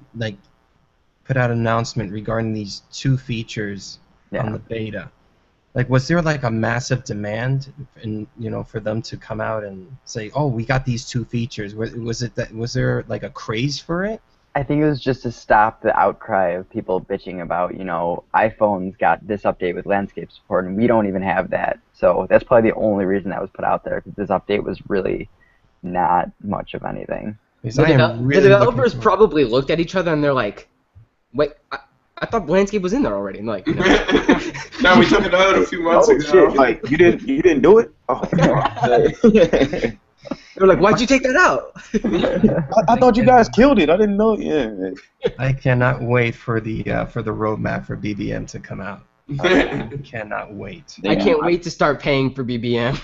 put out an announcement regarding these 2 features on Yeah. the beta. Like, was there like a massive demand, for them to come out and say, "Oh, we got these 2 features"? Was there like a craze for it? I think it was just to stop the outcry of people bitching about, iPhones got this update with landscape support, and we don't even have that. So that's probably the only reason that was put out there, because this update was really not much of anything. Because The, I am devel- really the developers looking for- probably looked at each other and they're like, "Wait, I thought landscape was in there already." And like, no. No, we took it out a few months Oh ago. shit! Like you didn't do it? Oh, They're like, "Why'd you take that out?" I thought you guys killed it. I didn't know. Yeah. I cannot wait for the roadmap for BBM to come out. I cannot wait. I can't wait to start paying for BBM.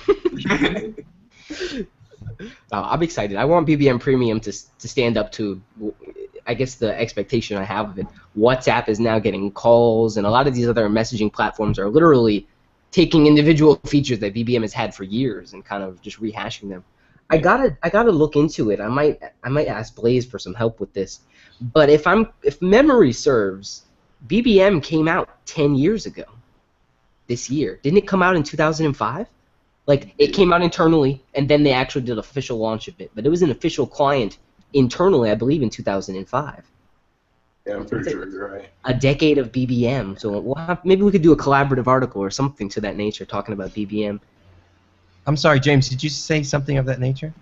I'm excited. I want BBM Premium to stand up to, I guess, the expectation I have of it. WhatsApp is now getting calls, and a lot of these other messaging platforms are literally taking individual features that BBM has had for years and kind of just rehashing them. I gotta look into it. I might ask Blaze for some help with this. But if memory serves, BBM came out 10 years ago. This year, didn't it come out in 2005? Like, it came out internally, and then they actually did official launch of it. But it was an official client internally, I believe, in 2005. Yeah, I'm pretty sure you're right. A decade of BBM. So maybe we could do a collaborative article or something to that nature talking about BBM. I'm sorry, James. Did you say something of that nature?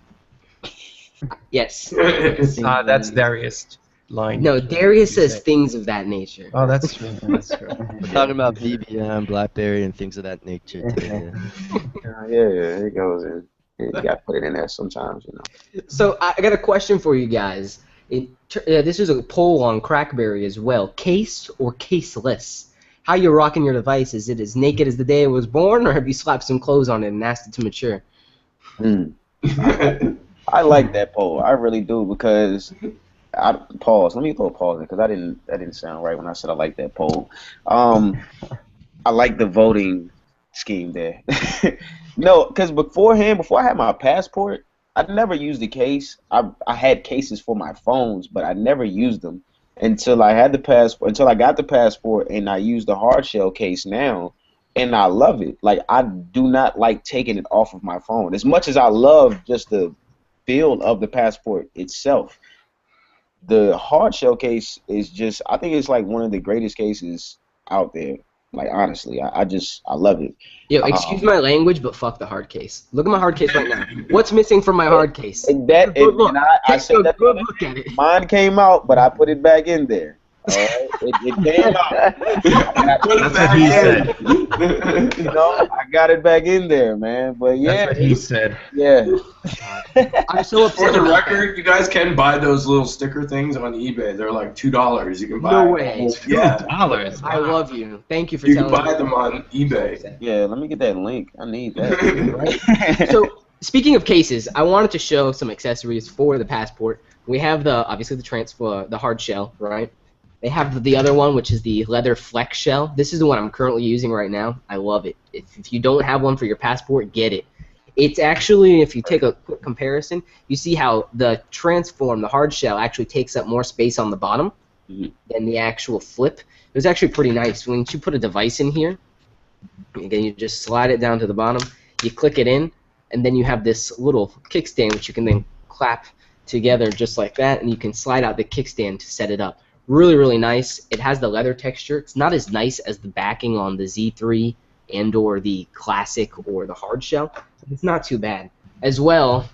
Yes. That's Darius' line. No, Darius You says said- things of that nature. Oh, that's true. That's true. We're talking about BBM, BlackBerry, and things of that nature today. Yeah, it goes in. You got to put it in there sometimes, So I got a question for you guys. This is a poll on Crackberry as well. Case or caseless? How you rocking your device? Is it as naked as the day it was born, or have you slapped some clothes on it and asked it to mature? I like that poll. I really do because pause. Let me throw a pause in because that didn't sound right when I said I like that poll. I like the voting scheme there. No, because before I had my passport, I never used the case. I had cases for my phones, but I never used them until I had the passport. Until I got the passport, and I use the hard shell case now, and I love it. Like, I do not like taking it off of my phone as much as I love just the feel of the passport itself. The hard shell case is just, I think it's like one of the greatest cases out there. Like, honestly, I love it. Yo, excuse my language, but fuck the hard case. Look at my hard case right now. What's missing from my hard case? And I Take said a that good look at it. mine came out, but I put it back in there. All right, it came out. That's what he said. I got it back in there, man. But yeah, That's what he said. yeah. I'm so For upset the about that. record, you guys can buy those little sticker things on eBay. They're like $2. You can buy. No way. Yeah, $2. I love you. Thank you for you can telling me. buy them on eBay. Yeah, let me get that link. I need that. So, speaking of cases, I wanted to show some accessories for the passport. We have obviously the hard shell, right? They have the other one, which is the leather flex shell. This is the one I'm currently using right now. I love it. If you don't have one for your passport, get it. It's actually, if you take a quick comparison, you see how the hard shell, actually takes up more space on the bottom than the actual flip. It was actually pretty nice. When you put a device in here, again, you just slide it down to the bottom, you click it in, and then you have this little kickstand which you can then clap together just like that, and you can slide out the kickstand to set it up. Really, really nice. It has the leather texture. It's not as nice as the backing on the Z3 and or the classic or the hard shell. It's not too bad. As well,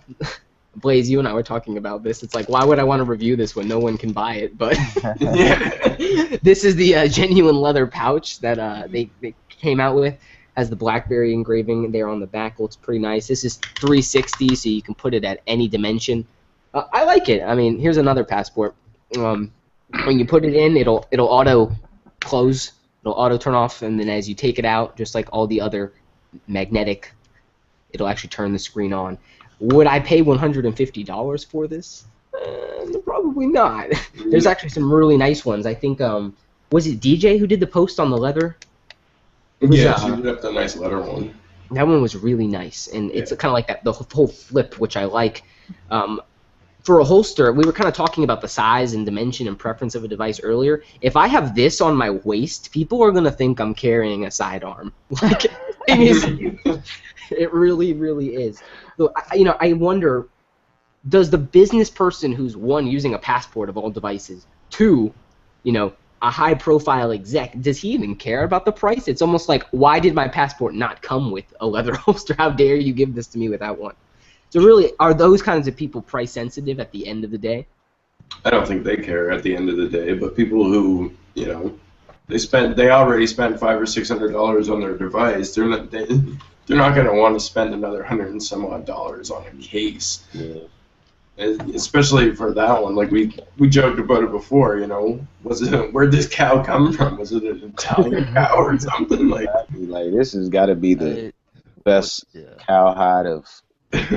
Blaze, you and I were talking about this. It's like, why would I want to review this when no one can buy it? But this is the genuine leather pouch that they came out with. Has the BlackBerry engraving there on the back. Looks pretty nice. This is 360, so you can put it at any dimension. I like it. I mean, here's another passport. When you put it in, it'll auto close, it'll auto turn off, and then as you take it out, just like all the other magnetic, it'll actually turn the screen on. Would I pay $150 for this? Probably not. There's actually some really nice ones. I think was it DJ who did the post on the leather? Yeah, she did up the nice letter one. That one was really nice, and it's kind of like that the whole flip, which I like. for a holster, we were kind of talking about the size and dimension and preference of a device earlier. If I have this on my waist, people are gonna think I'm carrying a sidearm. Like, thing is, it really, really is. So, I wonder, does the business person who's, one, using a passport of all devices, two, a high-profile exec, does he even care about the price? It's almost like, why did my passport not come with a leather holster? How dare you give this to me without one? So really, are those kinds of people price-sensitive at the end of the day? I don't think they care at the end of the day, but people who, they already spent $500 or $600 on their device. They're not going to want to spend another $100 and some odd dollars on a case. Yeah. Especially for that one, like we joked about it before. Where'd this cow come from? Was it an Italian cow or something? Like this has got to be the best cowhide of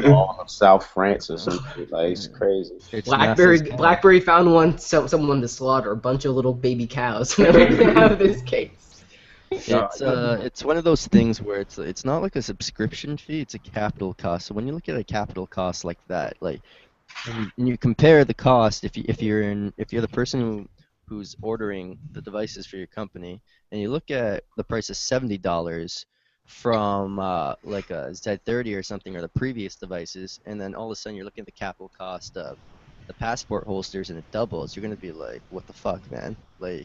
all of South France or something. Like, it's crazy. Blackberry found one, someone to slaughter a bunch of little baby cows and everything out of this case. It's one of those things where it's not like a subscription fee; it's a capital cost. So when you look at a capital cost like that, like, and you compare the cost, if you're the person who's ordering the devices for your company, and you look at the price of $70 from like a Z30 or something, or the previous devices, and then all of a sudden you're looking at the capital cost of the passport holsters and it doubles, you're gonna be like, what the fuck, man? Like,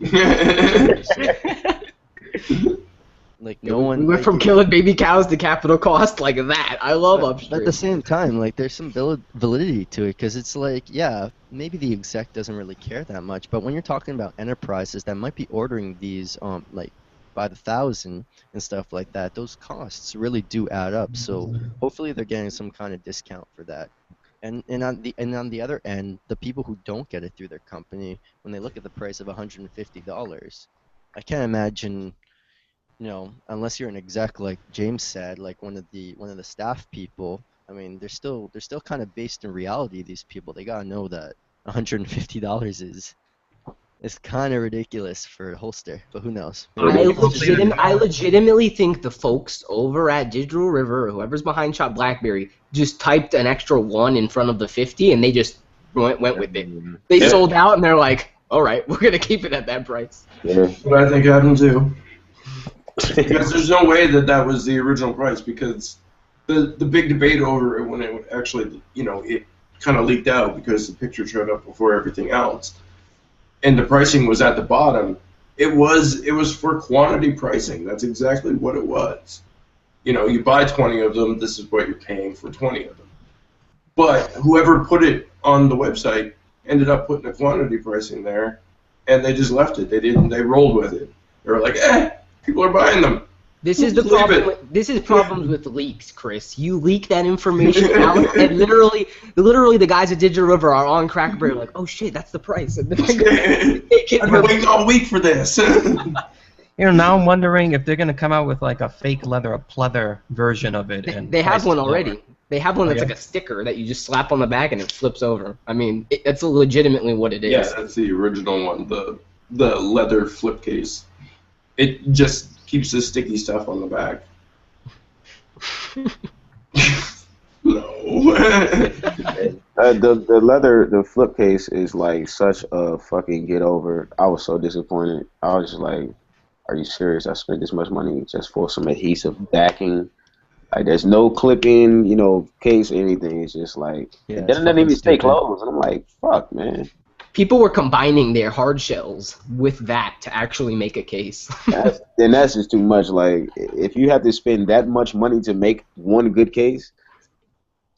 like no one. We went from killing baby cows to capital cost like that. I love Upstream. But at the same time, like, there's some validity to it, because it's like, yeah, maybe the exec doesn't really care that much, but when you're talking about enterprises that might be ordering these like by the thousand and stuff like that, those costs really do add up. So hopefully they're getting some kind of discount for that. And on the other end, the people who don't get it through their company, when they look at the price of $150, I can't imagine, unless you're an exec like James said, like one of the staff people. I mean, they're still kind of based in reality. These people, they gotta know that $150 is kind of ridiculous for a holster, but who knows? I legitimately think the folks over at Digital River, or whoever's behind Shop BlackBerry, just typed an extra 1 in front of the 50, and they just went with it. They sold out, and they're like, all right, we're going to keep it at that price. Yeah. But I think happened too. Because there's no way that was the original price, because the big debate over it, when it actually, it kind of leaked out because the picture showed up before everything else, and the pricing was at the bottom. It was for quantity pricing. That's exactly what it was. You buy 20 of them, this is what you're paying for 20 of them. But whoever put it on the website ended up putting the quantity pricing there, and they just left it. They rolled with it. They were like, people are buying them. This is the problem. This is problems with leaks, Chris. You leak that information out, and literally the guys at Digital River are on Crackberry like, oh shit, that's the price. And I've been waiting all week for this. Now I'm wondering if they're gonna come out with like a fake leather, a pleather version of it. And they have one already. They have one that's like a sticker that you just slap on the back and it flips over. I mean, that's legitimately what it is. Yeah, that's the original one, the leather flip case. It just keeps the sticky stuff on the back. No. The flip case is like such a fucking get over. I was so disappointed. I was just like, are you serious? I spent this much money just for some adhesive backing. Like, there's no clipping, case or anything. It's just like, it doesn't even stay closed. And I'm like, fuck, man. People were combining their hard shells with that to actually make a case. Then that's just too much. Like, if you have to spend that much money to make one good case,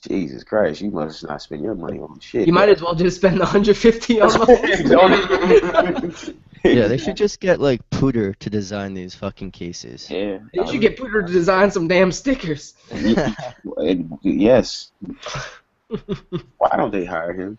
Jesus Christ, you must not spend your money on shit. You might as well just spend $150 on the Yeah, they should just get like Pooter to design these fucking cases. Yeah. They should get Pooter to design some damn stickers. Yes. Why don't they hire him?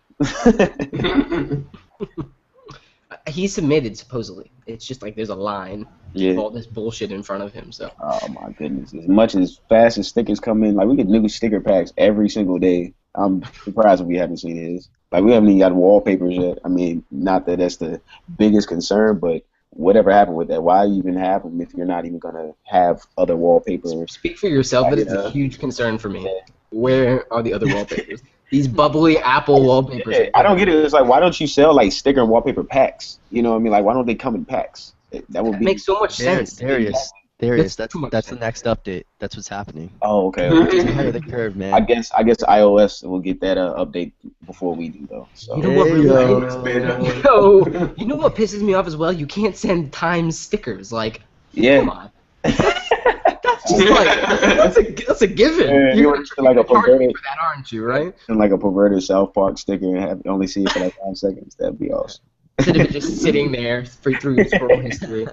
He submitted, supposedly. It's just like there's a line of all this bullshit in front of him. So. Oh my goodness! As fast as stickers come in, like, we get new sticker packs every single day. I'm surprised if we haven't seen his. Like, we haven't even got wallpapers yet. I mean, not that that's the biggest concern, but whatever happened with that? Why even have them if you're not even gonna have other wallpapers? Speak for yourself. That is a huge concern for me. Where are the other wallpapers? These bubbly Apple wallpapers. Yeah, I don't get it. It's like, why don't you sell like sticker and wallpaper packs? You know what I mean? Like, why don't they come in packs? That would That be. makes so much sense. Darius, That's too much that's the sense. next update. That's what's happening. Oh, okay. Just ahead of the curve, man. I guess iOS will get that update before we do though. So You know what really Beta. Yo, you know what pisses me off as well? You can't send Times stickers. Like, come yeah, on. That's just like that's a given. Yeah, You're you want like a charging perverted, for that, aren't you? Right? and like a perverted South Park sticker and only see it for like 5 seconds. That'd be awesome. Instead of it just sitting there through your scroll history.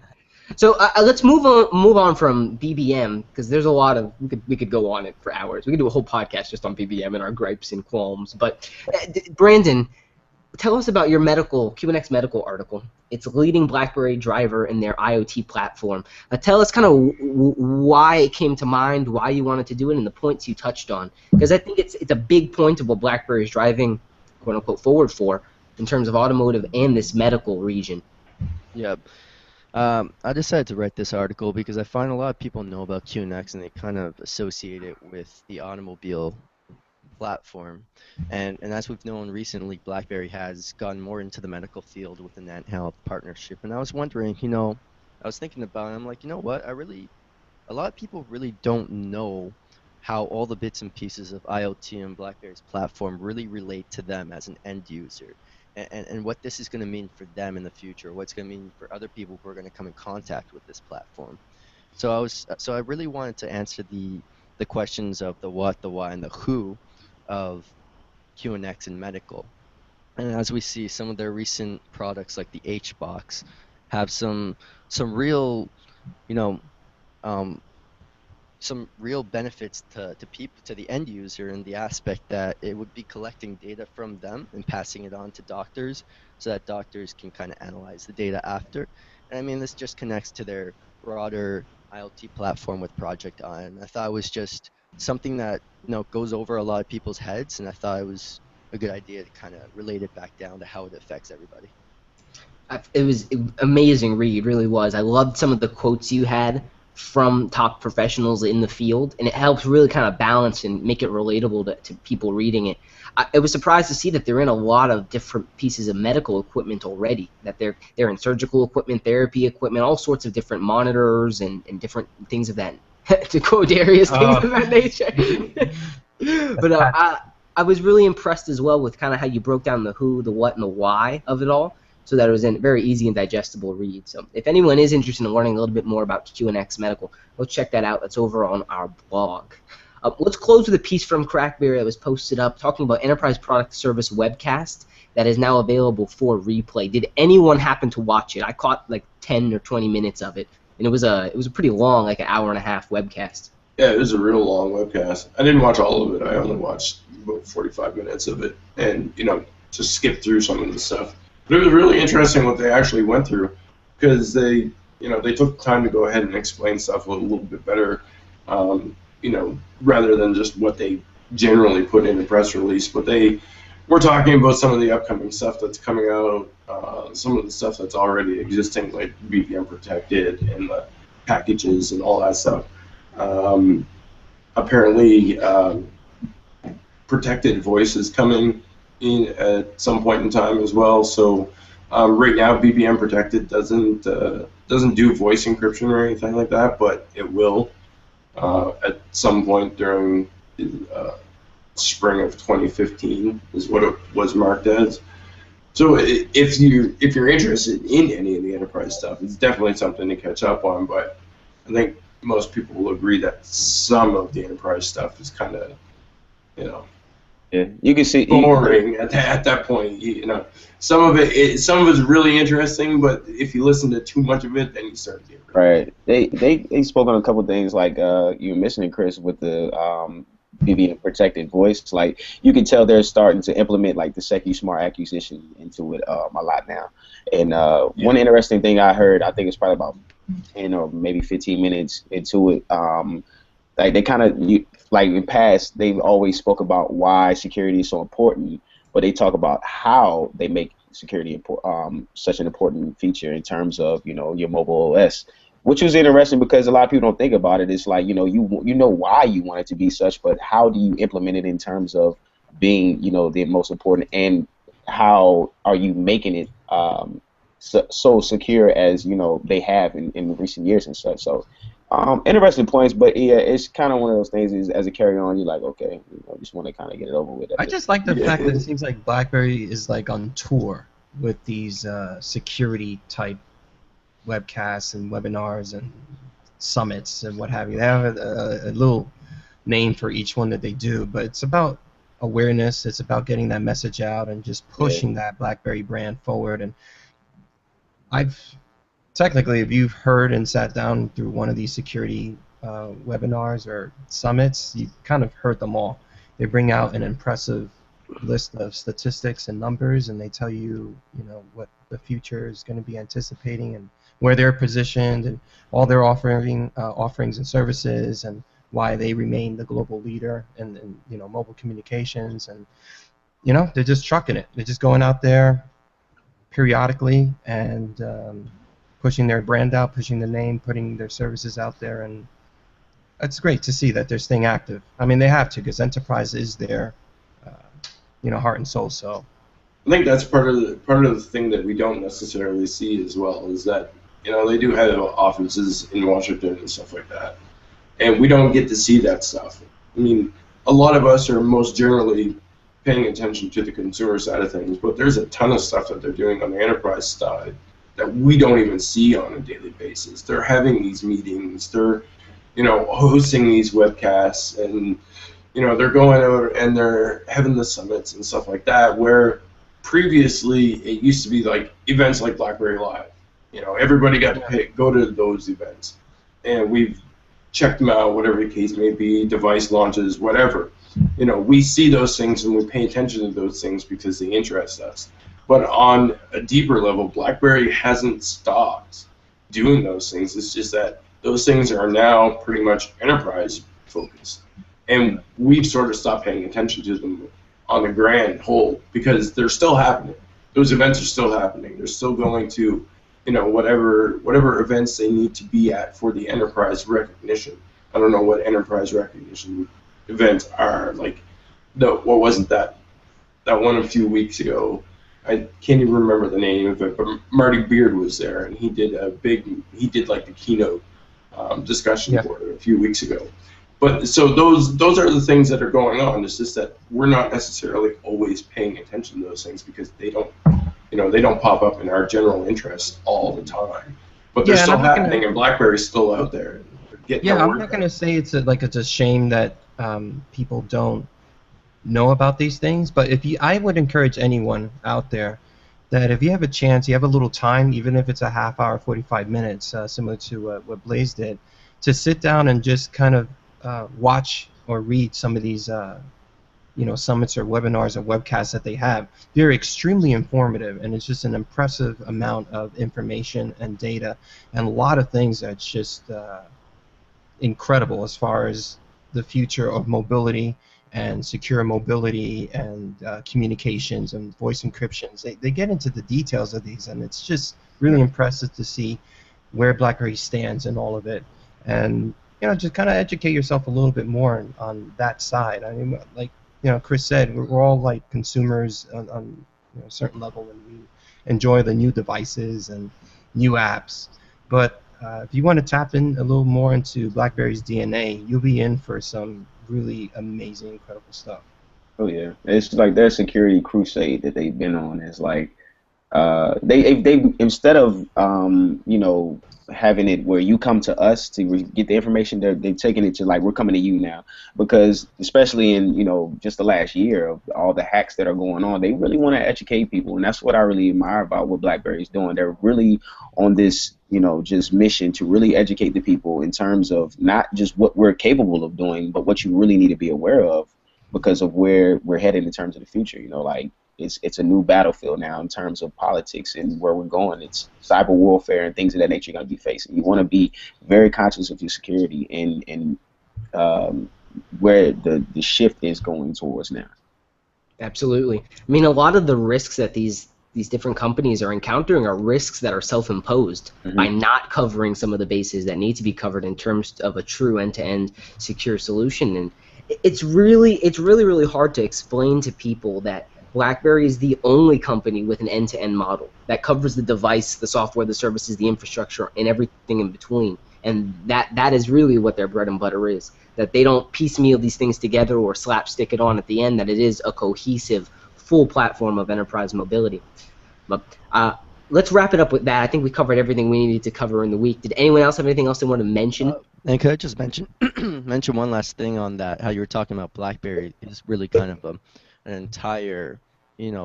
So let's move on from BBM because there's a lot of we could go on it for hours. We could do a whole podcast just on BBM and our gripes and qualms. But Brandon, tell us about your QNX medical article. It's leading BlackBerry driver in their IoT platform. Tell us kind of why it came to mind, why you wanted to do it, and the points you touched on. Because I think it's a big point of what BlackBerry is driving, quote unquote, forward for in terms of automotive and this medical region. Yep. I decided to write this article because I find a lot of people know about QNX and they kind of associate it with the automobile platform. And as we've known recently, BlackBerry has gotten more into the medical field with the NantHealth partnership. And I was wondering, I was thinking about it. I'm like, you know what? A lot of people really don't know how all the bits and pieces of IoT and BlackBerry's platform really relate to them as an end user. And what this is going to mean for them in the future, what's going to mean for other people who are going to come in contact with this platform. So I really wanted to answer the questions of the what, the why, and the who of QNX and medical. And as we see, some of their recent products like the HBox have some real, some real benefits to people, to the end user, in the aspect that it would be collecting data from them and passing it on to doctors so that doctors can kind of analyze the data after. And I mean, this just connects to their broader IoT platform with Project I. And I thought it was just something that goes over a lot of people's heads, and I thought it was a good idea to kind of relate it back down to how it affects everybody. It was an amazing read, really was. I loved some of the quotes you had from top professionals in the field, and it helps really kind of balance and make it relatable to people reading it. I was surprised to see that they're in a lot of different pieces of medical equipment already, that they're in surgical equipment, therapy equipment, all sorts of different monitors and different things of that, to quote Darius, things of that nature. But I was really impressed as well with kind of how you broke down the who, the what, and the why of it all, so that it was a very easy and digestible read. So if anyone is interested in learning a little bit more about QNX Medical, go check that out. That's over on our blog. Let's close with a piece from Crackberry that was posted up talking about Enterprise Product Service Webcast that is now available for replay. Did anyone happen to watch it? I caught like 10 or 20 minutes of it, and it was a pretty long, like an hour and a half webcast. Yeah, it was a real long webcast. I didn't watch all of it. I only watched about 45 minutes of it, and just skipped through some of the stuff. But it was really interesting what they actually went through, because they took time to go ahead and explain stuff a little bit better, rather than just what they generally put in a press release. But they were talking about some of the upcoming stuff that's coming out, some of the stuff that's already existing, like BPM protected and the packages and all that stuff. Apparently, protected voice is coming in at some point in time as well. So right now, BPM protected doesn't do voice encryption or anything like that, but it will at some point during spring of 2015 is what it was marked as. So if you're interested in any of the enterprise stuff, it's definitely something to catch up on. But I think most people will agree that some of the enterprise stuff is kind of, yeah, you can see boring at that point. Some of it is really interesting, but if you listen to too much of it, then you start to get right. They spoke on a couple of things, like you were mentioning, Chris, with the BBM protected voice. Like, you can tell they're starting to implement like the SecuSmart acquisition into it a lot now. And one interesting thing I heard, I think it's probably about 10 or maybe 15 minutes into it, like they kind of, like in past, they've always spoke about why security is so important, but they talk about how they make security such an important feature in terms of your mobile OS, which was interesting because a lot of people don't think about it. It's like you know why you want it to be such, but how do you implement it in terms of being, the most important, and how are you making it so secure as they have in recent years and such. So interesting points, but yeah, it's kind of one of those things. Is as a carry on, you're like, okay, just want to kind of get it over with. I just like the fact that it seems like BlackBerry is like on tour with these security type webcasts and webinars and summits and what have you. They have a little name for each one that they do, but it's about awareness. It's about getting that message out and just pushing that BlackBerry brand forward. And technically, if you've heard and sat down through one of these security webinars or summits, you've kind of heard them all. They bring out an impressive list of statistics and numbers, and they tell you, what the future is going to be anticipating and where they're positioned and all their offerings and services and why they remain the global leader in mobile communications. And they're just trucking it. They're just going out there periodically and pushing their brand out, pushing the name, putting their services out there, and it's great to see that they're staying active. I mean, they have to, because enterprise is their heart and soul. So I think that's part of the thing that we don't necessarily see as well, is that they do have offices in Washington and stuff like that, and we don't get to see that stuff. I mean, a lot of us are most generally paying attention to the consumer side of things, but there's a ton of stuff that they're doing on the enterprise side that we don't even see on a daily basis. They're having these meetings, they're hosting these webcasts, and they're going out and they're having the summits and stuff like that, where previously it used to be like events like BlackBerry Live. Everybody got to go to those events, and we've checked them out, whatever the case may be, device launches, whatever. We see those things and we pay attention to those things because they interest us. But on a deeper level, BlackBerry hasn't stopped doing those things. It's just that those things are now pretty much enterprise focused, and we've sort of stopped paying attention to them on the grand whole, because they're still happening. Those events are still happening. They're still going to whatever events they need to be at for the enterprise recognition. I don't know what enterprise recognition events are. Like, what wasn't that one a few weeks ago? I can't even remember the name of it, but Marty Beard was there, and he did like the keynote discussion for it a few weeks ago. But so those are the things that are going on. It's just that we're not necessarily always paying attention to those things because they don't pop up in our general interest all the time. But they're still happening, and BlackBerry's still out there. I'm not going to say it's a shame that people don't know about these things, but I would encourage anyone out there that if you have a chance, you have a little time, even if it's a half hour, 45 minutes, similar to what Blaze did, to sit down and just kind of watch or read some of these summits or webinars or webcasts that they have. They're extremely informative, and it's just an impressive amount of information and data and a lot of things that's just incredible as far as the future of mobility and secure mobility and communications and voice encryptions. They get into the details of these, and it's just really impressive to see where BlackBerry stands in all of it. And just kind of educate yourself a little bit more on that side. I mean, like Chris said, we're all like consumers on a certain level, and we enjoy the new devices and new apps. But if you want to tap in a little more into BlackBerry's DNA, you'll be in for some really amazing, incredible stuff. Oh yeah, it's like their security crusade that they've been on is like they instead of having it where you come to us to get the information, they've taken it to like, we're coming to you now, because especially in just the last year of all the hacks that are going on, they really want to educate people, and that's what I really admire about what BlackBerry's doing. They're really on this just mission to really educate the people in terms of not just what we're capable of doing, but what you really need to be aware of because of where we're headed in terms of the future. Like, it's a new battlefield now in terms of politics and where we're going. It's cyber warfare and things of that nature you're going to be facing. You want to be very conscious of your security and where the shift is going towards now. Absolutely. I mean, a lot of the risks that these different companies are encountering are risks that are self-imposed by not covering some of the bases that need to be covered in terms of a true end-to-end secure solution. And it's really hard to explain to people that BlackBerry is the only company with an end-to-end model that covers the device, the software, the services, the infrastructure, and everything in between. And that is really what their bread and butter is. That they don't piecemeal these things together or slapstick it on at the end. That it is a cohesive, full platform of enterprise mobility. But let's wrap it up with that. I think we covered everything we needed to cover in the week. Did anyone else have anything else they want to mention? And could I just mention mention one last thing on that? How you were talking about BlackBerry is really kind of an entire,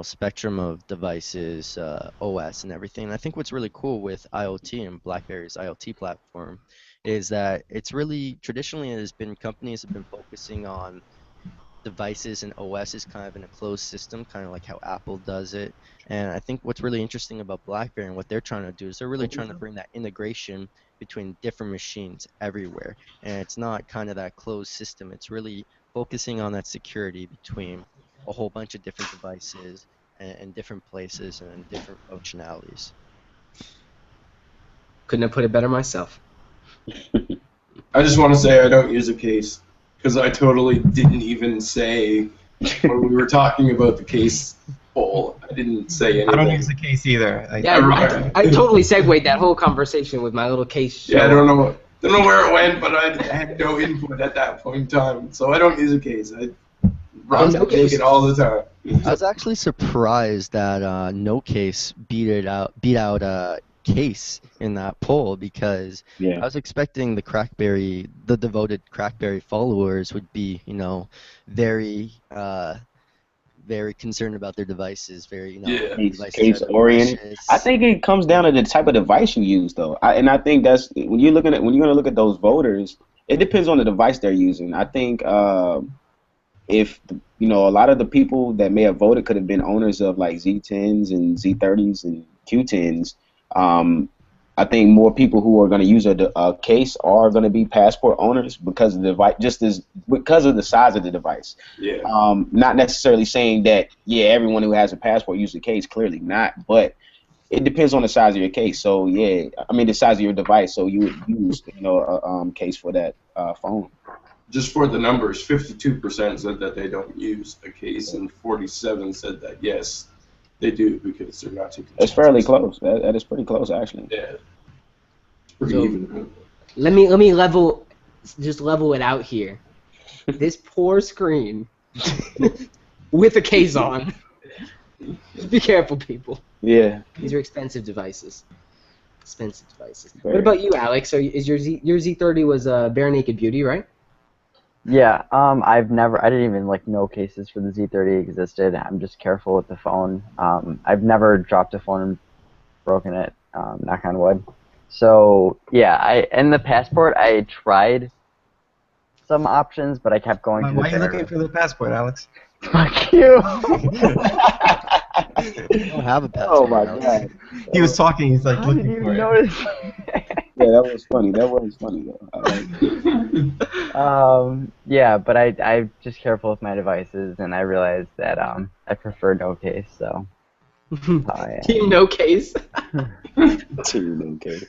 spectrum of devices, OS and everything. And I think what's really cool with IoT and BlackBerry's IoT platform is that it's really traditionally it has been companies have been focusing on devices and OS is kind of in a closed system, kind of like how Apple does it. And I think what's really interesting about BlackBerry and what they're trying to do is they're really trying to bring that integration between different machines everywhere. And it's not kind of that closed system. It's really focusing on that security between a whole bunch of different devices and different places and different functionalities. Couldn't have put it better myself. I just want to say I don't use a case because I totally didn't even say when we were talking about the case poll. I didn't say anything. I don't use the case either. I totally segued that whole conversation with my little case show. Yeah, I don't know where it went, but I had no input at that point in time, so I don't use a case. I run it all the time. I was actually surprised that no case beat out case in that poll because I was expecting the devoted Crackberry followers would be, very very concerned about their devices, very case oriented. I think it comes down to the type of device you use, though. I think that's when you're going to look at those voters, it depends on the device they're using. I think if a lot of the people that may have voted could have been owners of like Z10s and Z30s and Q10s. I think more people who are going to use a case are going to be Passport owners because of the device, because of the size of the device. Yeah. Not necessarily saying that everyone who has a Passport uses a case. Clearly not, but it depends on the size of your case. So the size of your device. So you would use a case for that phone. Just for the numbers, 52% said that they don't use a case, and 47% said that yes, they do because they're not too. It's fairly close. That is pretty close, actually. Yeah, it's pretty even. Let me level it out here. This poor screen with a case on. Just be careful, people. Yeah. These are expensive devices. What about you, Alex? So is your Z30 was bare naked beauty, right? Yeah, I didn't even know cases for the Z30 existed. I'm just careful with the phone. I've never dropped a phone and broken it, knock on wood. So yeah, in the Passport I tried some options, but I kept going to the Why are you looking for the Passport, Alex? Fuck you. I don't have a Passport. Oh my god. He was talking. He's like How looking did you for it. notice? Yeah, that was funny. That was funny though. Yeah, but I'm just careful with my devices, and I realized that I prefer no case. So. Team no case. Team no case.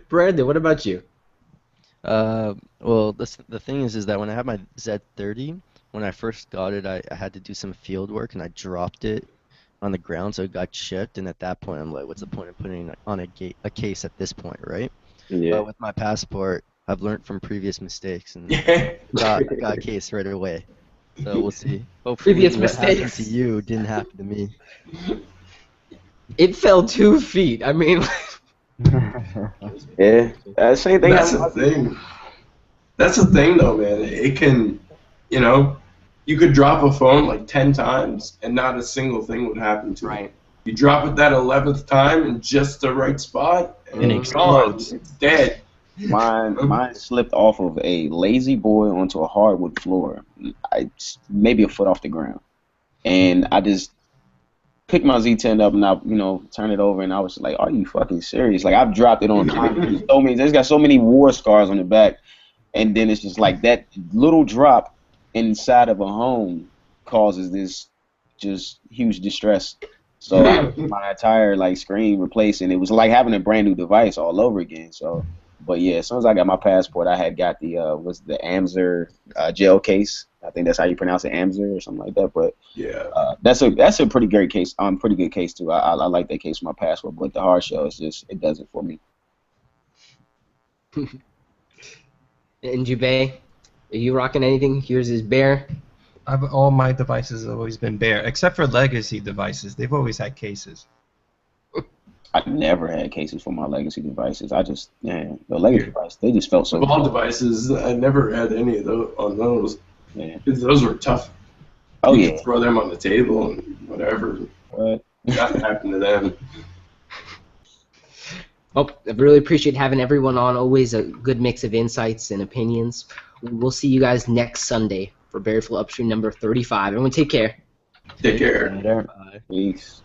Brandon, what about you? Well, the thing is that when I had my Z30, when I first got it, I had to do some field work, and I dropped it on the ground, so it got chipped. And at that point, I'm like, what's the point of putting it on a case at this point, right? Yeah. But with my Passport, I've learned from previous mistakes and got a case right away. So we'll see. Hopefully, Previous what happened mistakes. to you didn't happen to me. It fell 2 feet. I mean. Yeah. Same thing. That's the thing. That's the thing, though, man. It can, you could drop a phone like 10 times and not a single thing would happen to it. You drop it that 11th time in just the right spot, and it's gone. It's dead. Mine slipped off of a lazy boy onto a hardwood floor, maybe a foot off the ground, and I just picked my Z10 up and I, turned it over, and I was like, "Are you fucking serious?" Like, I've dropped it on concrete so many. It's got so many war scars on the back, and then it's just like that little drop inside of a home causes this just huge distress. So I had my entire screen replaced, and it was like having a brand new device all over again. So But yeah, as soon as I got my passport, I had got the was the Amzer gel case. I think that's how you pronounce it, Amzer or something like that. But Yeah. that's a pretty great case. Pretty good case too. I like that case for my passport. But the hard shell is just it does it for me. And Jubei, are you rocking anything? Yours is Bear. All my devices have always been bare, except for legacy devices. They've always had cases. I never had cases for my legacy devices. The legacy devices, they just felt so Of all good. devices, I never had any of those on those. Yeah. Because those were tough. Oh You yeah. could throw them on the table and whatever. What? Nothing happened to them. Well, I really appreciate having everyone on. Always a good mix of insights and opinions. We'll see you guys next Sunday for BerryFlow Upstream number 35. Everyone take care. Take care. Later. Bye. Peace.